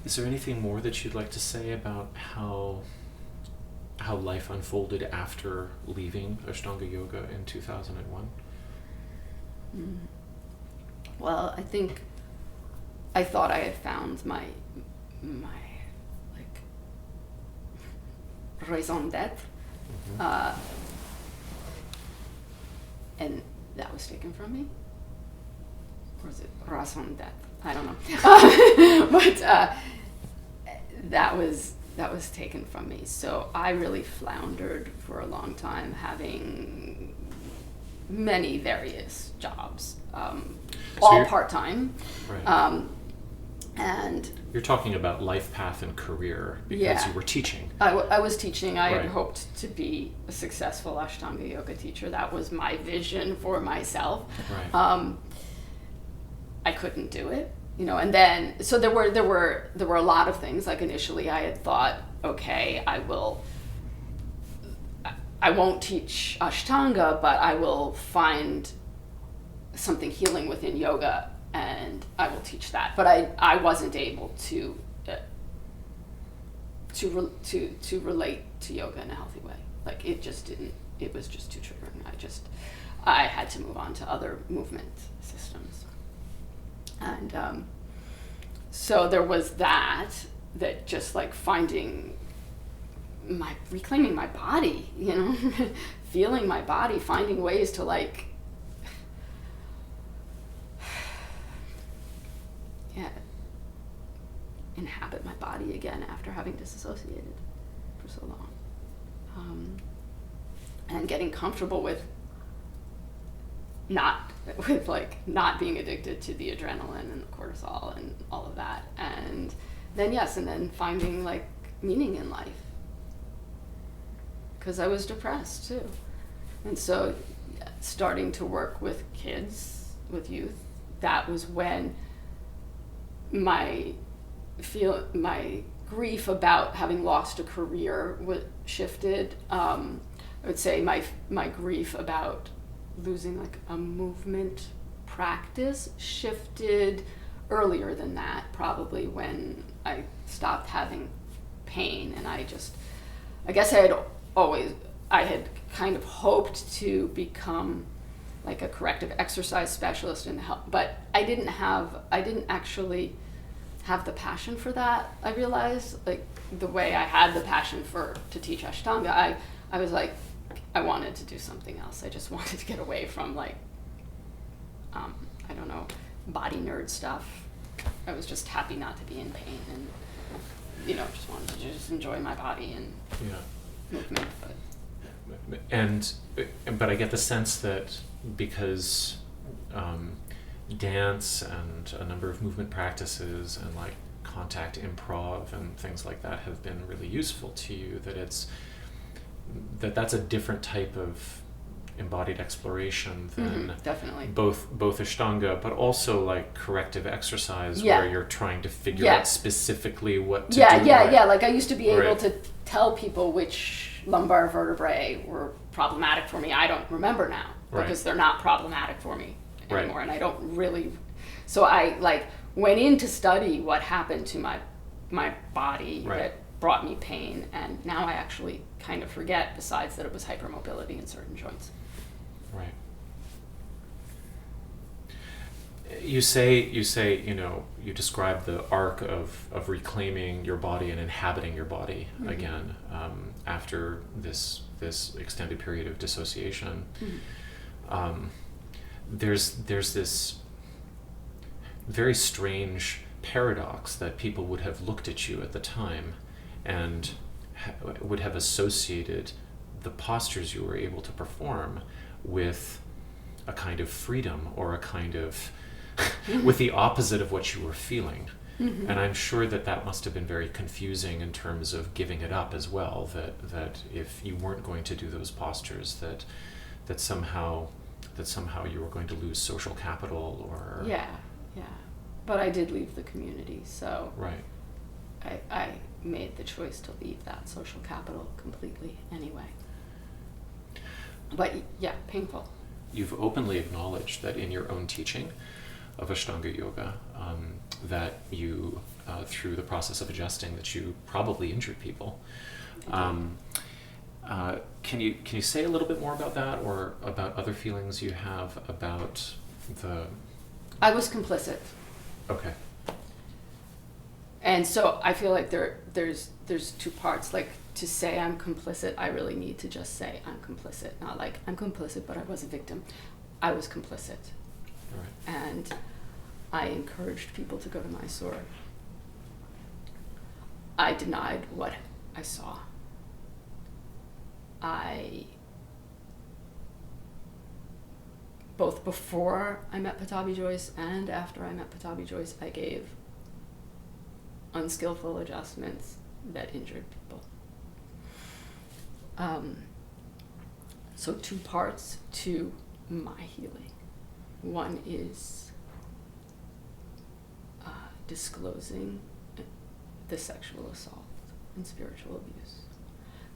Is there anything more that you'd like to say about how life unfolded after leaving Ashtanga Yoga in 2001? Well, I think I thought I had found my like raison d'être, and that was taken from me. Or is it raison d'être? I don't know. But that was taken from me. So I really floundered for a long time, having many various jobs, all part-time. Right. And you're talking about life path and career because you were teaching. I was teaching. I Right. had hoped to be a successful Ashtanga yoga teacher. That was my vision for myself. Right. I couldn't do it, and then so there were a lot of things. Like initially I had thought, okay, I won't teach Ashtanga, but I will find something healing within yoga and I will teach that. But I wasn't able to relate to yoga in a healthy way. Like it just didn't. It was just too triggering. I had to move on to other movement systems. And so there was that just like reclaiming my body, feeling my body, finding ways to like, inhabit my body again after having disassociated for so long. And getting comfortable with not being addicted to the adrenaline and the cortisol and all of that, and then finding like meaning in life, because I was depressed too. And so starting to work with kids, with youth, that was when my grief about having lost a career shifted. I would say my grief about losing like a movement practice shifted earlier than that, probably when I stopped having pain. And I guess I had kind of hoped to become like a corrective exercise specialist and help, but I didn't actually have the passion for that. I realized, like, the way I had the passion to teach Ashtanga, I was like, I wanted to do something else. I just wanted to get away from like, I don't know, body nerd stuff. I was just happy not to be in pain and, just wanted to just enjoy my body and movement. But I get the sense that because dance and a number of movement practices and like contact improv and things like that have been really useful to you, that's a different type of embodied exploration than definitely. both ashtanga, but also like corrective exercise Yeah. where you're trying to figure Yeah. out specifically what to Yeah, do. yeah, right. yeah. Like I used to be able Right. to tell people which lumbar vertebrae were problematic for me. I don't remember now Right. because they're not problematic for me Right. anymore, and I don't really. So I like went in to study what happened to my body Right. that brought me pain, and now I actually kind of forget. Besides that, it was hypermobility in certain joints. Right. You say, you describe the arc of reclaiming your body and inhabiting your body again after this extended period of dissociation. There's this very strange paradox that people would have looked at you at the time and would have associated the postures you were able to perform with a kind of freedom or a kind of with the opposite of what you were feeling. And I'm sure that must have been very confusing in terms of giving it up as well, that if you weren't going to do those postures, that somehow you were going to lose social capital or... Yeah. But I did leave the community, so Right. I made the choice to leave that social capital completely anyway. But yeah, painful. You've openly acknowledged that in your own teaching of Ashtanga Yoga, that you, through the process of adjusting, that you probably injured people. Can you say a little bit more about that, or about other feelings you have about the... I was complicit. Okay. And so I feel like there's two parts. Like, to say I'm complicit, I really need to just say I'm complicit. Not like I'm complicit, but I was a victim. I was complicit. All right. And I encouraged people to go to Mysore. I denied what I saw. Both before I met Pattabhi Jois and after I met Pattabhi Jois, I gave unskillful adjustments that injured people. So two parts to my healing. One is disclosing the sexual assault and spiritual abuse.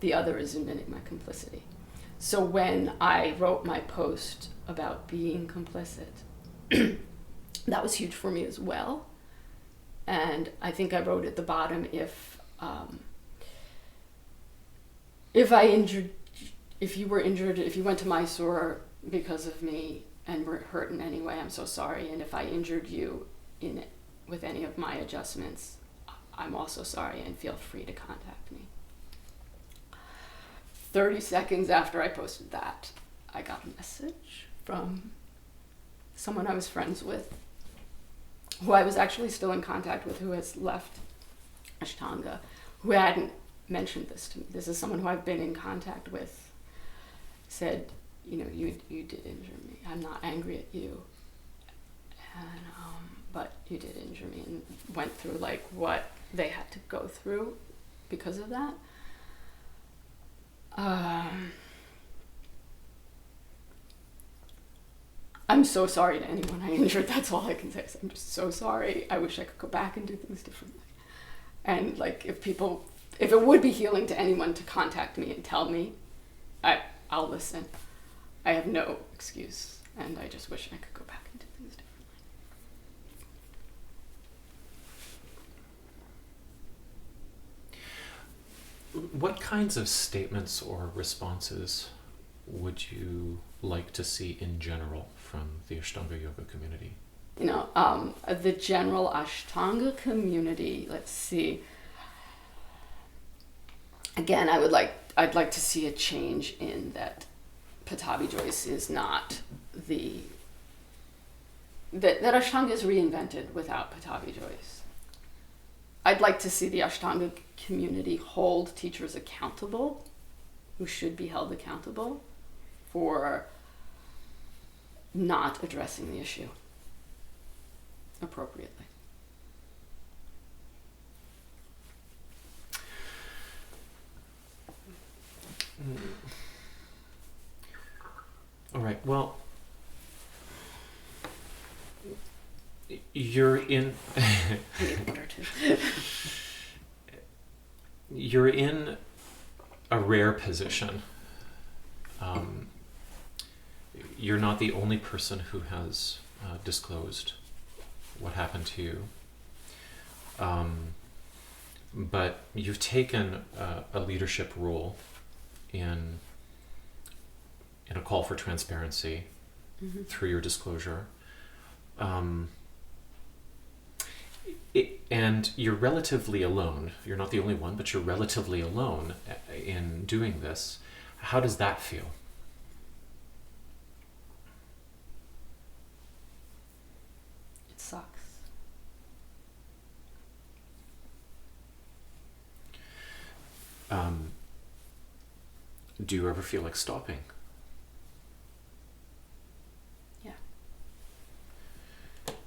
The other is admitting my complicity. So when I wrote my post about being complicit, that was huge for me as well. And I think I wrote at the bottom, if you were injured, if you went to Mysore because of me and were hurt in any way, I'm so sorry. And if I injured you with any of my adjustments, I'm also sorry, and feel free to contact me. 30 seconds after I posted that, I got a message from someone I was friends with, who I was actually still in contact with, who has left Ashtanga, who hadn't mentioned this to me. This is someone who I've been in contact with. Said, you did injure me. I'm not angry at you, but you did injure me, and went through like what they had to go through because of that. I'm so sorry to anyone I injured. That's all I can say. I'm just so sorry. I wish I could go back and do things differently. And like, if it would be healing to anyone to contact me and tell me, I'll listen. I have no excuse, and I just wish I could go back and do things differently. What kinds of statements or responses would you like to see in general from the Ashtanga Yoga community? The general Ashtanga community, let's see. Again, I'd like to see a change in that Pattabhi Jois is not that Ashtanga is reinvented without Pattabhi Jois. I'd like to see the Ashtanga community hold teachers accountable, who should be held accountable, for not addressing the issue appropriately. well, you're in you're in a rare position. You're not the only person who has disclosed what happened to you. But you've taken a leadership role in a call for transparency through your disclosure. And you're relatively alone. You're not the only one, but you're relatively alone in doing this. How does that feel? It sucks. Do you ever feel like stopping? Yeah.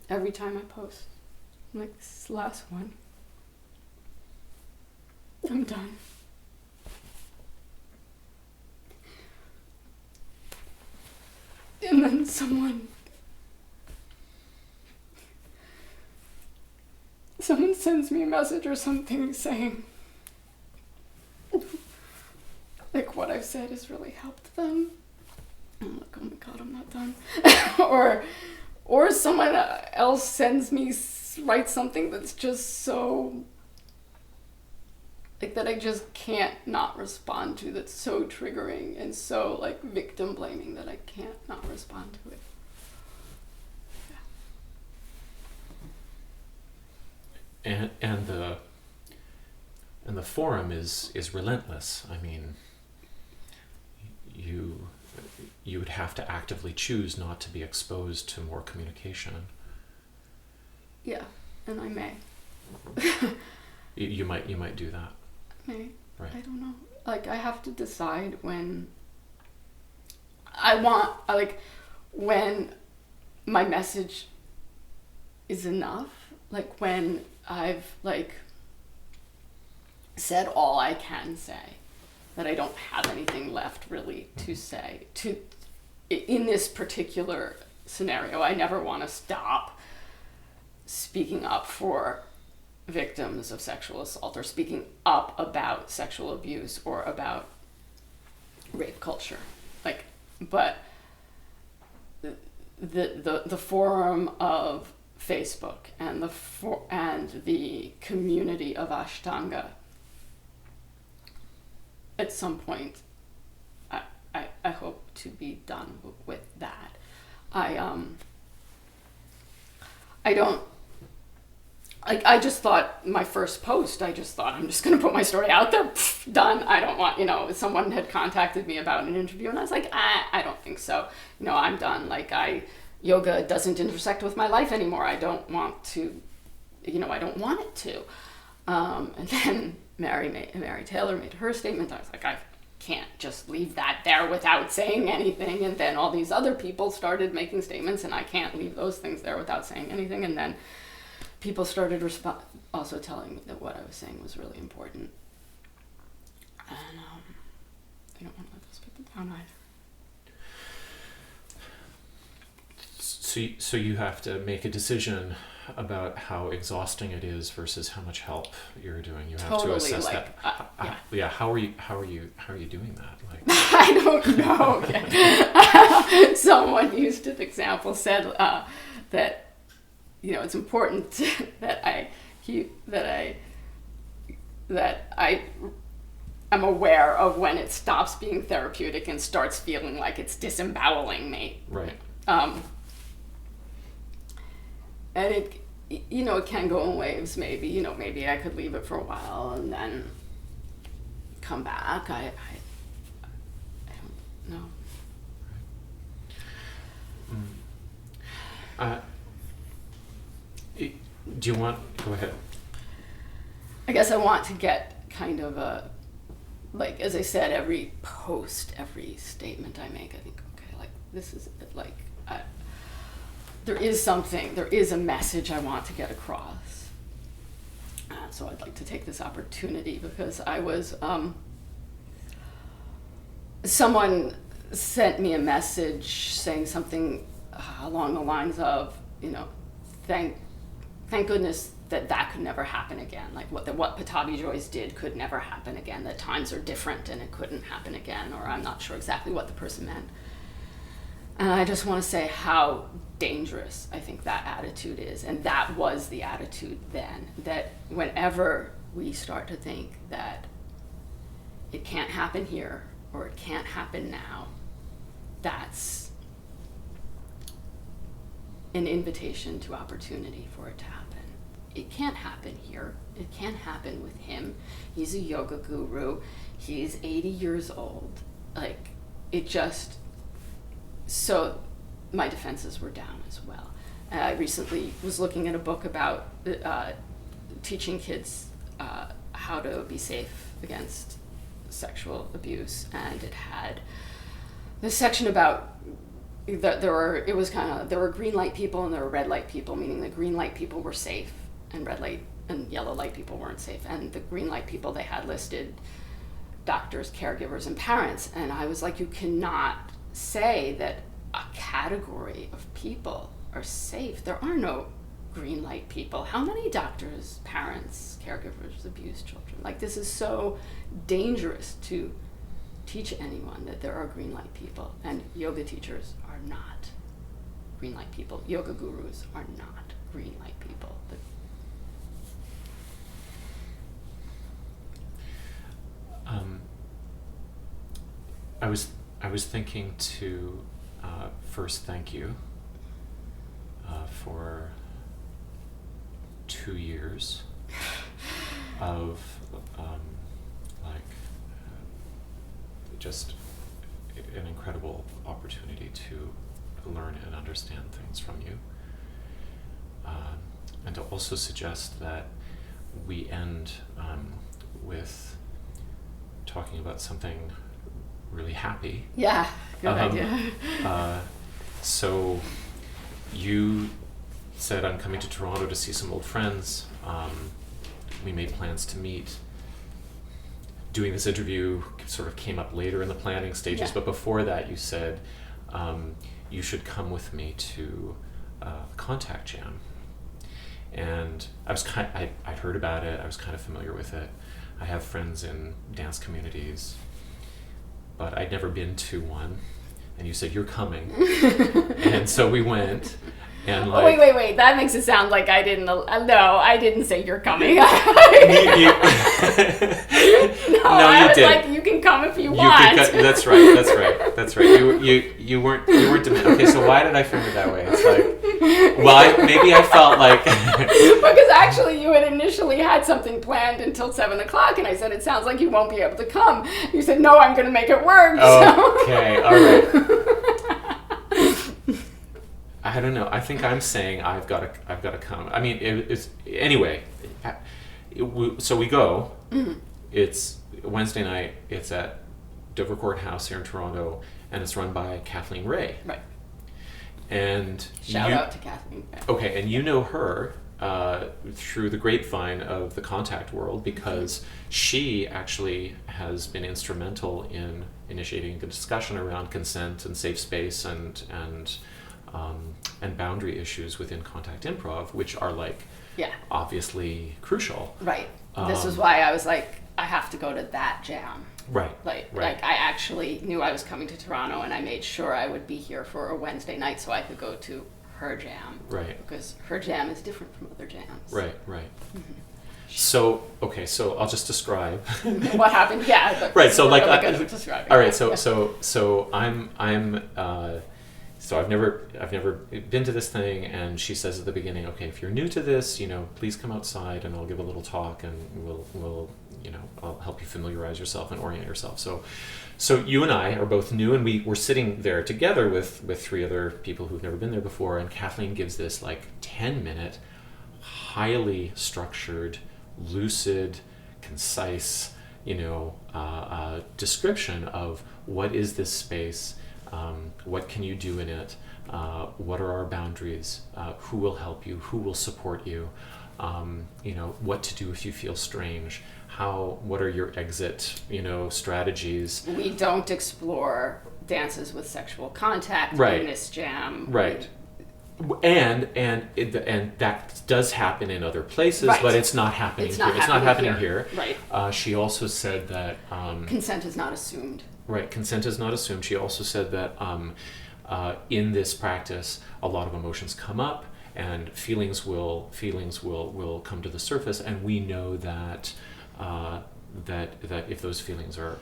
Every time I post, like this last one, I'm done. And then someone sends me a message or something saying, like, what I've said has really helped them. I'm like, oh my God, I'm not done. or someone else writes something that's just so, like, that I just can't not respond to, that's so triggering and so, like, victim blaming that I can't not respond to it. Yeah. And the forum is relentless. I mean, you would have to actively choose not to be exposed to more communication. Yeah, and I may. You might do that. May. Right. I don't know. Like, I have to decide when when my message is enough, like when I've like said all I can say, that I don't have anything left really to say. In this particular scenario, I never want to stop speaking up for victims of sexual assault or speaking up about sexual abuse or about rape culture. Like, but the forum of Facebook and the community of ashtanga, at some point, I hope to be done with that. I don't, like, I just thought my first post, I'm just going to put my story out there, done. I don't want, someone had contacted me about an interview and I was like, I don't think so. I'm done. Like, yoga doesn't intersect with my life anymore. I don't want to, I don't want it to. And then Mary Taylor made her statement. I was like, I can't just leave that there without saying anything. And then all these other people started making statements and I can't leave those things there without saying anything. And then people started also telling me that what I was saying was really important. And I don't want to let those people down either. So you have to make a decision about how exhausting it is versus how much help you're doing. You have totally, to assess like, that. Yeah. How are you doing that? Like, I don't know. Someone used an example, said that it's important that I'm aware of when it stops being therapeutic and starts feeling like it's disemboweling me. right. And it can go in waves. Maybe maybe I could leave it for a while and then come back. I don't know. Do you want? Go ahead. I guess I want to get kind of like, as I said, every post, every statement I make, I think, okay, like, this is like, there is a message I want to get across. So I'd like to take this opportunity because I was, someone sent me a message saying something along the lines of, thank goodness that could never happen again. Like what Pattabhi Jois did could never happen again. That times are different and it couldn't happen again, or I'm not sure exactly what the person meant. And I just want to say how dangerous I think that attitude is. And that was the attitude then, that whenever we start to think that it can't happen here or it can't happen now, that's an invitation to opportunity for it to happen. It can't happen here. It can't happen with him. He's a yoga guru. He's 80 years old. Like, it just... So my defenses were down as well. I recently was looking at a book about teaching kids how to be safe against sexual abuse, and it had this section about there were green light people and there were red light people, meaning the green light people were safe and red light and yellow light people weren't safe. And the green light people, they had listed doctors, caregivers, and parents. And I was like, you cannot say that a category of people are safe. There are no green light people. How many doctors, parents, caregivers abuse children? Like, this is so dangerous to teach anyone that there are green light people, and yoga teachers are not green light people. Yoga gurus are not green light people. I was thinking to first thank you for 2 years of just an incredible opportunity to learn and understand things from you, and to also suggest that we end with talking about something really happy. Yeah, good idea. So you said, I'm coming to Toronto to see some old friends. We made plans to meet. Doing this interview sort of came up later in the planning stages, but before that you said you should come with me to Contact Jam. And I'd heard about it, I was kind of familiar with it. I have friends in dance communities, but I'd never been to one. And you said, you're coming. And so we went. And wait. That makes it sound like I didn't. No, I didn't say you're coming. No, you I was did. like, you can come if you want. That's right. You weren't demanding. Okay, so why did I frame it that way? It's like, maybe I felt like because actually you had initially had something planned until 7:00, and I said, it sounds like you won't be able to come. You said, no, I'm going to make it work. Okay, all right. I don't know. I think I'm saying I've got to come. I mean, it's anyway. So we go. Mm-hmm. It's Wednesday night. It's at Dover Courthouse here in Toronto, and it's run by Kathleen Ray. Right. And shout out to Kathleen Ray. Okay, and you know her through the grapevine of the contact world, because she actually has been instrumental in initiating a discussion around consent and safe space and boundary issues within contact improv, which are obviously crucial. Right. This is why I was like, I have to go to that jam. Right. Like I actually knew I was coming to Toronto, and I made sure I would be here for a Wednesday night so I could go to her jam. Right. Because her jam is different from other jams. Right. Mm-hmm. So I'll just describe what happened. Yeah. Right. So really good at describing. All right. So I'm. So I've never been to this thing, and she says at the beginning, okay, if you're new to this, please come outside and I'll give a little talk, and we'll I'll help you familiarize yourself and orient yourself. So you and I are both new, and we were sitting there together with 3 other people who've never been there before, and Kathleen gives this 10-minute, highly structured, lucid, concise, description of what is this space. What can you do in it? What are our boundaries? Who will help you? Who will support you? What to do if you feel strange? What are your exit, strategies? We don't explore dances with sexual contact Right. in this jam. Right. And that does happen in other places, Right. but it's not happening It's here. not It's not happening here. Right. She also said that Consent is not assumed. right, consent is not assumed. She also said that in this practice, a lot of emotions come up, and feelings will come to the surface, and we know that that if those feelings are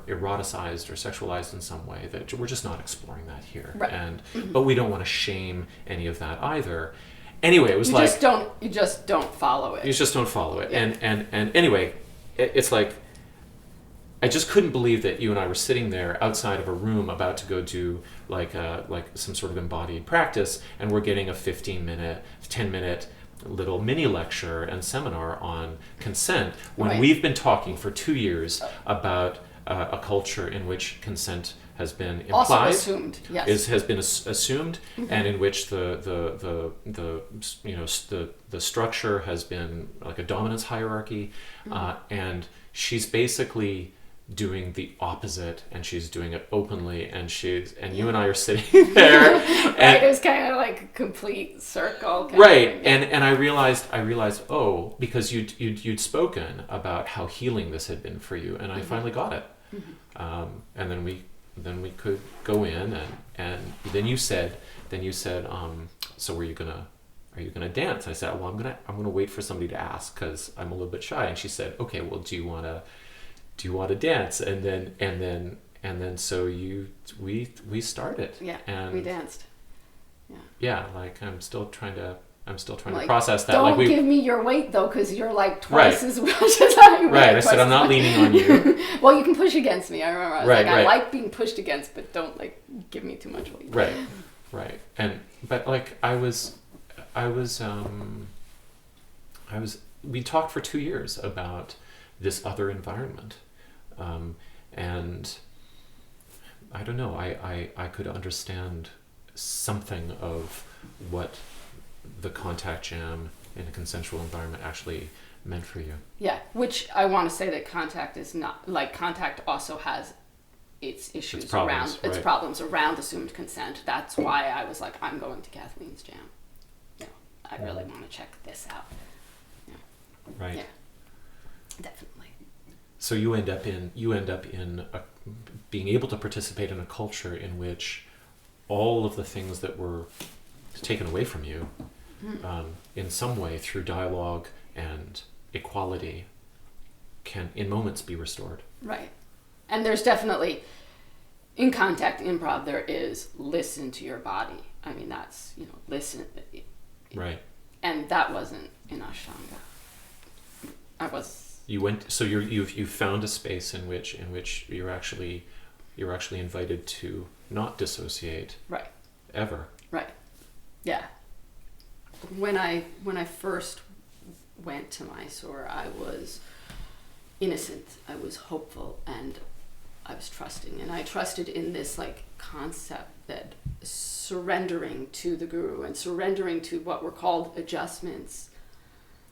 eroticized or sexualized in some way, that we're just not exploring that here. Right. And but we don't want to shame any of that either. Anyway, it was You just don't follow it. you just don't follow it. Yeah. And anyway, it's like I just couldn't believe that you and I were sitting there outside of a room about to go do like some sort of embodied practice, and we're getting a 15-minute, 10-minute little mini lecture and seminar on consent when Right. we've been talking for 2 years about a culture in which consent has been implied, Also assumed, yes. has been assumed, and in which the structure has been like a dominance hierarchy, and she's basically doing the opposite, and she's doing it openly, and you and I are sitting there, and Right, it was kind of like a complete circle. right, and I realized, oh, because you'd spoken about how healing this had been for you, and I finally got it, and then we could go in, and then you said, so are you gonna dance? I said, well, I'm gonna wait for somebody to ask because I'm a little bit shy, and she said, okay, well, do you want to dance? And then so we started. Yeah, and we danced. yeah, like I'm still trying to Like, process that. Don't Like give me your weight though, because you're like Right. twice as much as I weigh. Right, I said I'm not leaning on you. Well, you can push against me. I remember I was Right, like, I right. like being pushed against, but don't like give me too much weight. Right. But like I was we talked for 2 years about this other environment, and I don't know, I could understand something of what the contact jam in a consensual environment actually meant for you. Yeah, which I want to say that contact is not like contact also has its issues problems, around its right. problems around assumed consent. That's why I was like, I'm going to Kathleen's jam. Yeah, I really want to check this out. Right. Yeah, definitely. So you end up in being able to participate in a culture in which all of the things that were taken away from you, in some way through dialogue and equality, can in moments be restored. Right. And there's definitely, in contact improv, there is listen to your body. I mean, that's, listen. Right. And that wasn't in Ashtanga. You went, so you've found a space in which you're actually invited to not dissociate. Right. Ever. Right. Yeah. When I first went to Mysore, I was innocent. I was hopeful, and I was trusting, and I trusted in this like concept that surrendering to the guru and surrendering to what were called adjustments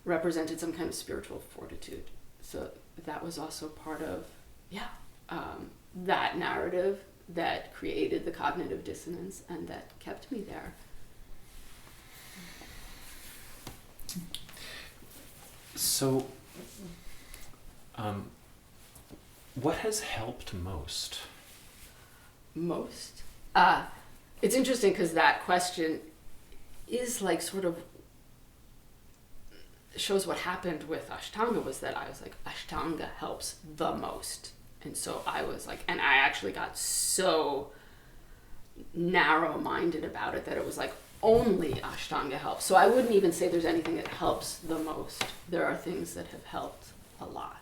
represented some kind of spiritual fortitude. So that was also part of that narrative that created the cognitive dissonance and that kept me there. So, what has helped most? Most? It's interesting because that question is like sort of shows what happened with Ashtanga was that I was like, Ashtanga helps the most. And so I was like, and I actually got so narrow-minded about it that it was like only Ashtanga helps. So I wouldn't even say there's anything that helps the most. There are things that have helped a lot.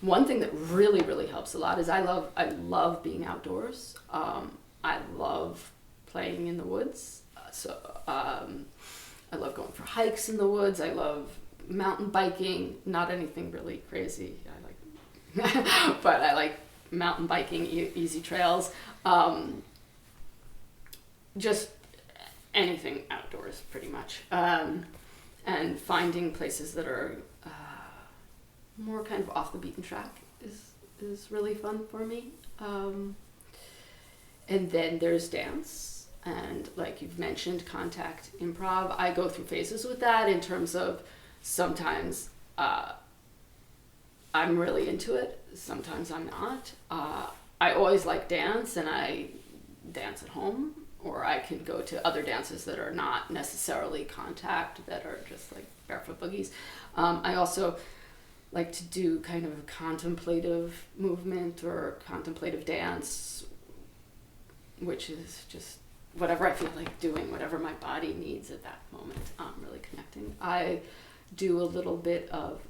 One thing that really, really helps a lot is I love being outdoors. I love playing in the woods. I love going for hikes in the woods. I love mountain biking. Not anything really crazy. But I like mountain biking, easy trails. Just anything outdoors, pretty much. And finding places that are more kind of off the beaten track is really fun for me. And then there's dance, and like you've mentioned, contact improv. I go through phases with that in terms of sometimes I'm really into it, sometimes I'm not. I always like dance, and I dance at home, or I can go to other dances that are not necessarily contact, that are just like barefoot boogies. I also like to do kind of contemplative movement or contemplative dance, which is just whatever I feel like doing, whatever my body needs at that moment. Really connecting. I do a little bit of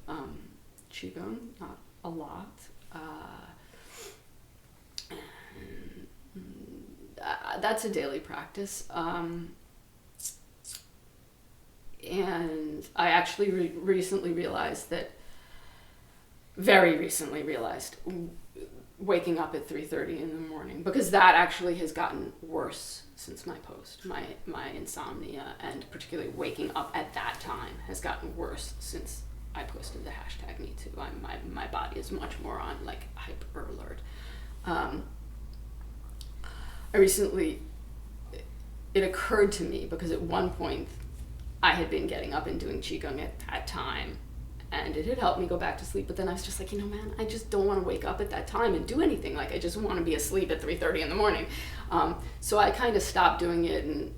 qigong, not a lot. That's a daily practice. And I actually recently realized waking up at 3:30 in the morning, because that actually has gotten worse since my post. My insomnia, and particularly waking up at that time, has gotten worse since I posted the hashtag #MeToo. My body is much more on like hyper alert. It occurred to me, because at one point I had been getting up and doing qigong at that time, and it had helped me go back to sleep, but then I was just like, man, I just don't want to wake up at that time and do anything. Like, I just want to be asleep at 3:30 in the morning. So I kind of stopped doing it, and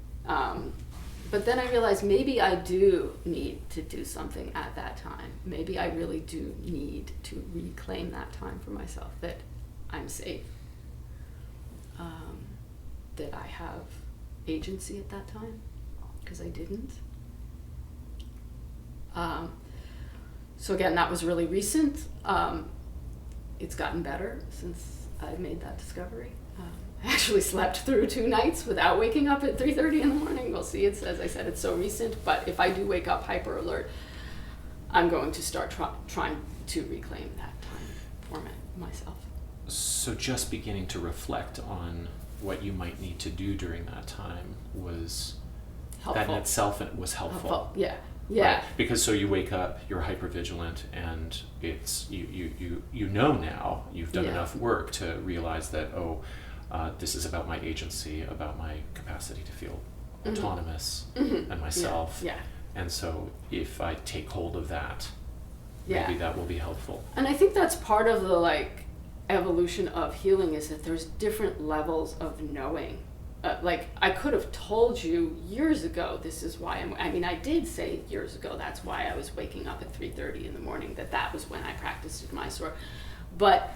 but then I realized maybe I do need to do something at that time. Maybe I really do need to reclaim that time for myself, that I'm safe, that I have agency at that time, because I didn't. So again, that was really recent. It's gotten better since I made that discovery. I actually slept through 2 nights without waking up at 3:30 in the morning. We'll see, as I said, it's so recent, but if I do wake up hyper alert, I'm going to start trying to reclaim that time for myself. So just beginning to reflect on what you might need to do during that time was helpful. That in itself was helpful. Yeah. Right? Because so you wake up, you're hypervigilant, and it's you know now, you've done enough work to realize that, this is about my agency, about my capacity to feel autonomous and myself. Yeah. And so if I take hold of that, maybe that will be helpful. And I think that's part of the evolution of healing, is that there's different levels of knowing. I could have told you years ago, this is why I did say years ago, that's why I was waking up at 3:30 in the morning, that was when I practiced Mysore. But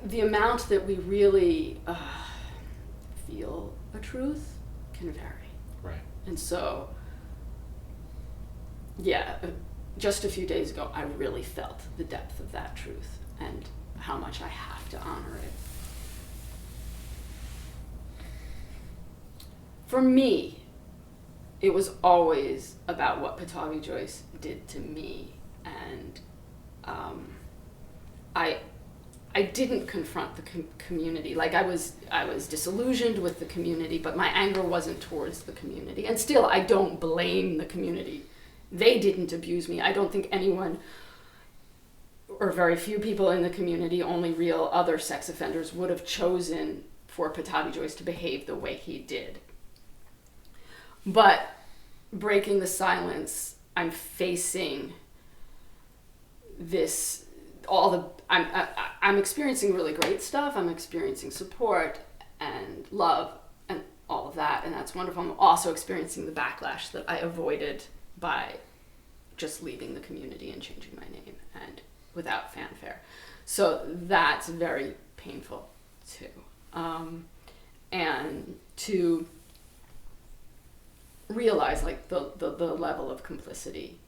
the amount that we really feel a truth can vary. Right. And so, just a few days ago, I really felt the depth of that truth and how much I have to honor it. For me, it was always about what Pattabhi Jois did to me, and I didn't confront the community. I was disillusioned with the community, but my anger wasn't towards the community. And still, I don't blame the community. They didn't abuse me. I don't think anyone, or very few people in the community, only real other sex offenders, would have chosen for Pattabhi Jois to behave the way he did. But breaking the silence, I'm facing this. I'm experiencing really great stuff. I'm experiencing support and love and all of that, and that's wonderful. I'm also experiencing the backlash that I avoided by just leaving the community and changing my name, and without fanfare. So that's very painful too. And to realize the level of complicity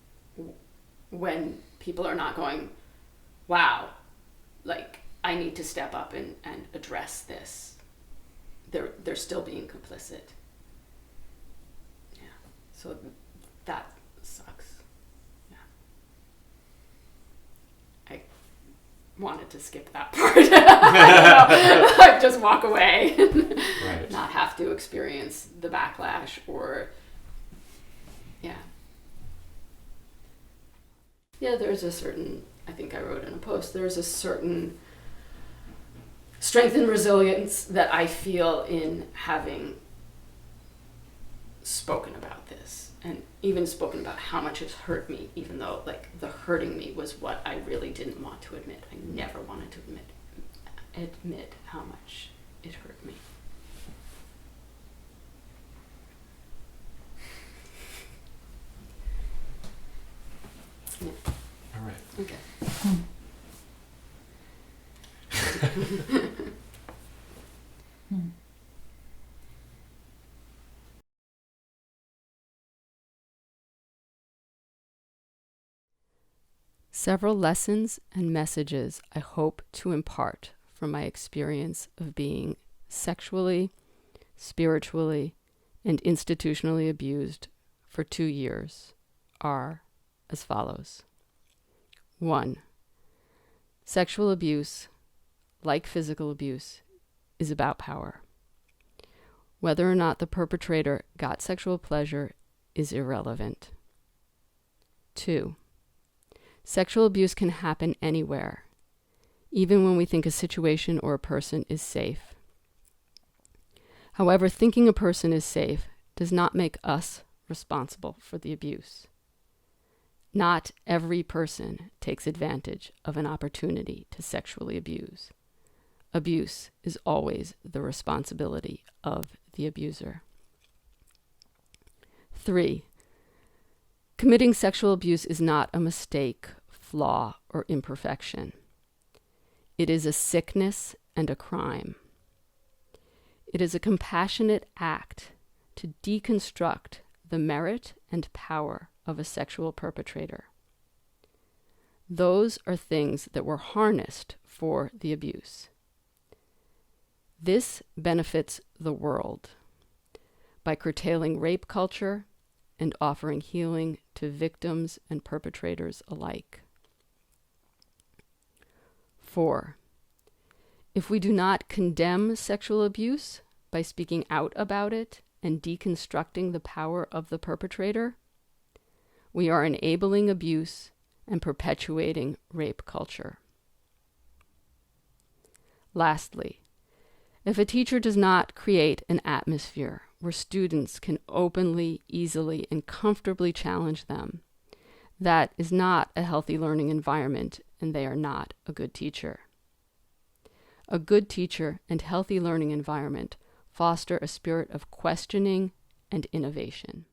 when people are not going, wow, I need to step up and address this. They're still being complicit. Yeah. So that sucks. Yeah. I wanted to skip that part. Just walk away. Right. Not have to experience the backlash or there's a certain, I think I wrote in a post, there's a certain strength and resilience that I feel in having spoken about this, and even spoken about how much it's hurt me, even though like the hurting me was what I really didn't want to admit. I never wanted to admit how much it hurt me. Yeah. All right. Okay. Several lessons and messages I hope to impart from my experience of being sexually, spiritually, and institutionally abused for 2 years are as follows. 1. Sexual abuse, like physical abuse, is about power. Whether or not the perpetrator got sexual pleasure is irrelevant. 2. Sexual abuse can happen anywhere, even when we think a situation or a person is safe. However, thinking a person is safe does not make us responsible for the abuse. Not every person takes advantage of an opportunity to sexually abuse. Abuse is always the responsibility of the abuser. 3. Committing sexual abuse is not a mistake, flaw, or imperfection. It is a sickness and a crime. It is a compassionate act to deconstruct the merit and power of a sexual perpetrator. Those are things that were harnessed for the abuse. This benefits the world by curtailing rape culture and offering healing to victims and perpetrators alike. 4. If we do not condemn sexual abuse by speaking out about it and deconstructing the power of the perpetrator, we are enabling abuse and perpetuating rape culture. Lastly, if a teacher does not create an atmosphere where students can openly, easily, and comfortably challenge them, that is not a healthy learning environment, and they are not a good teacher. A good teacher and healthy learning environment foster a spirit of questioning and innovation.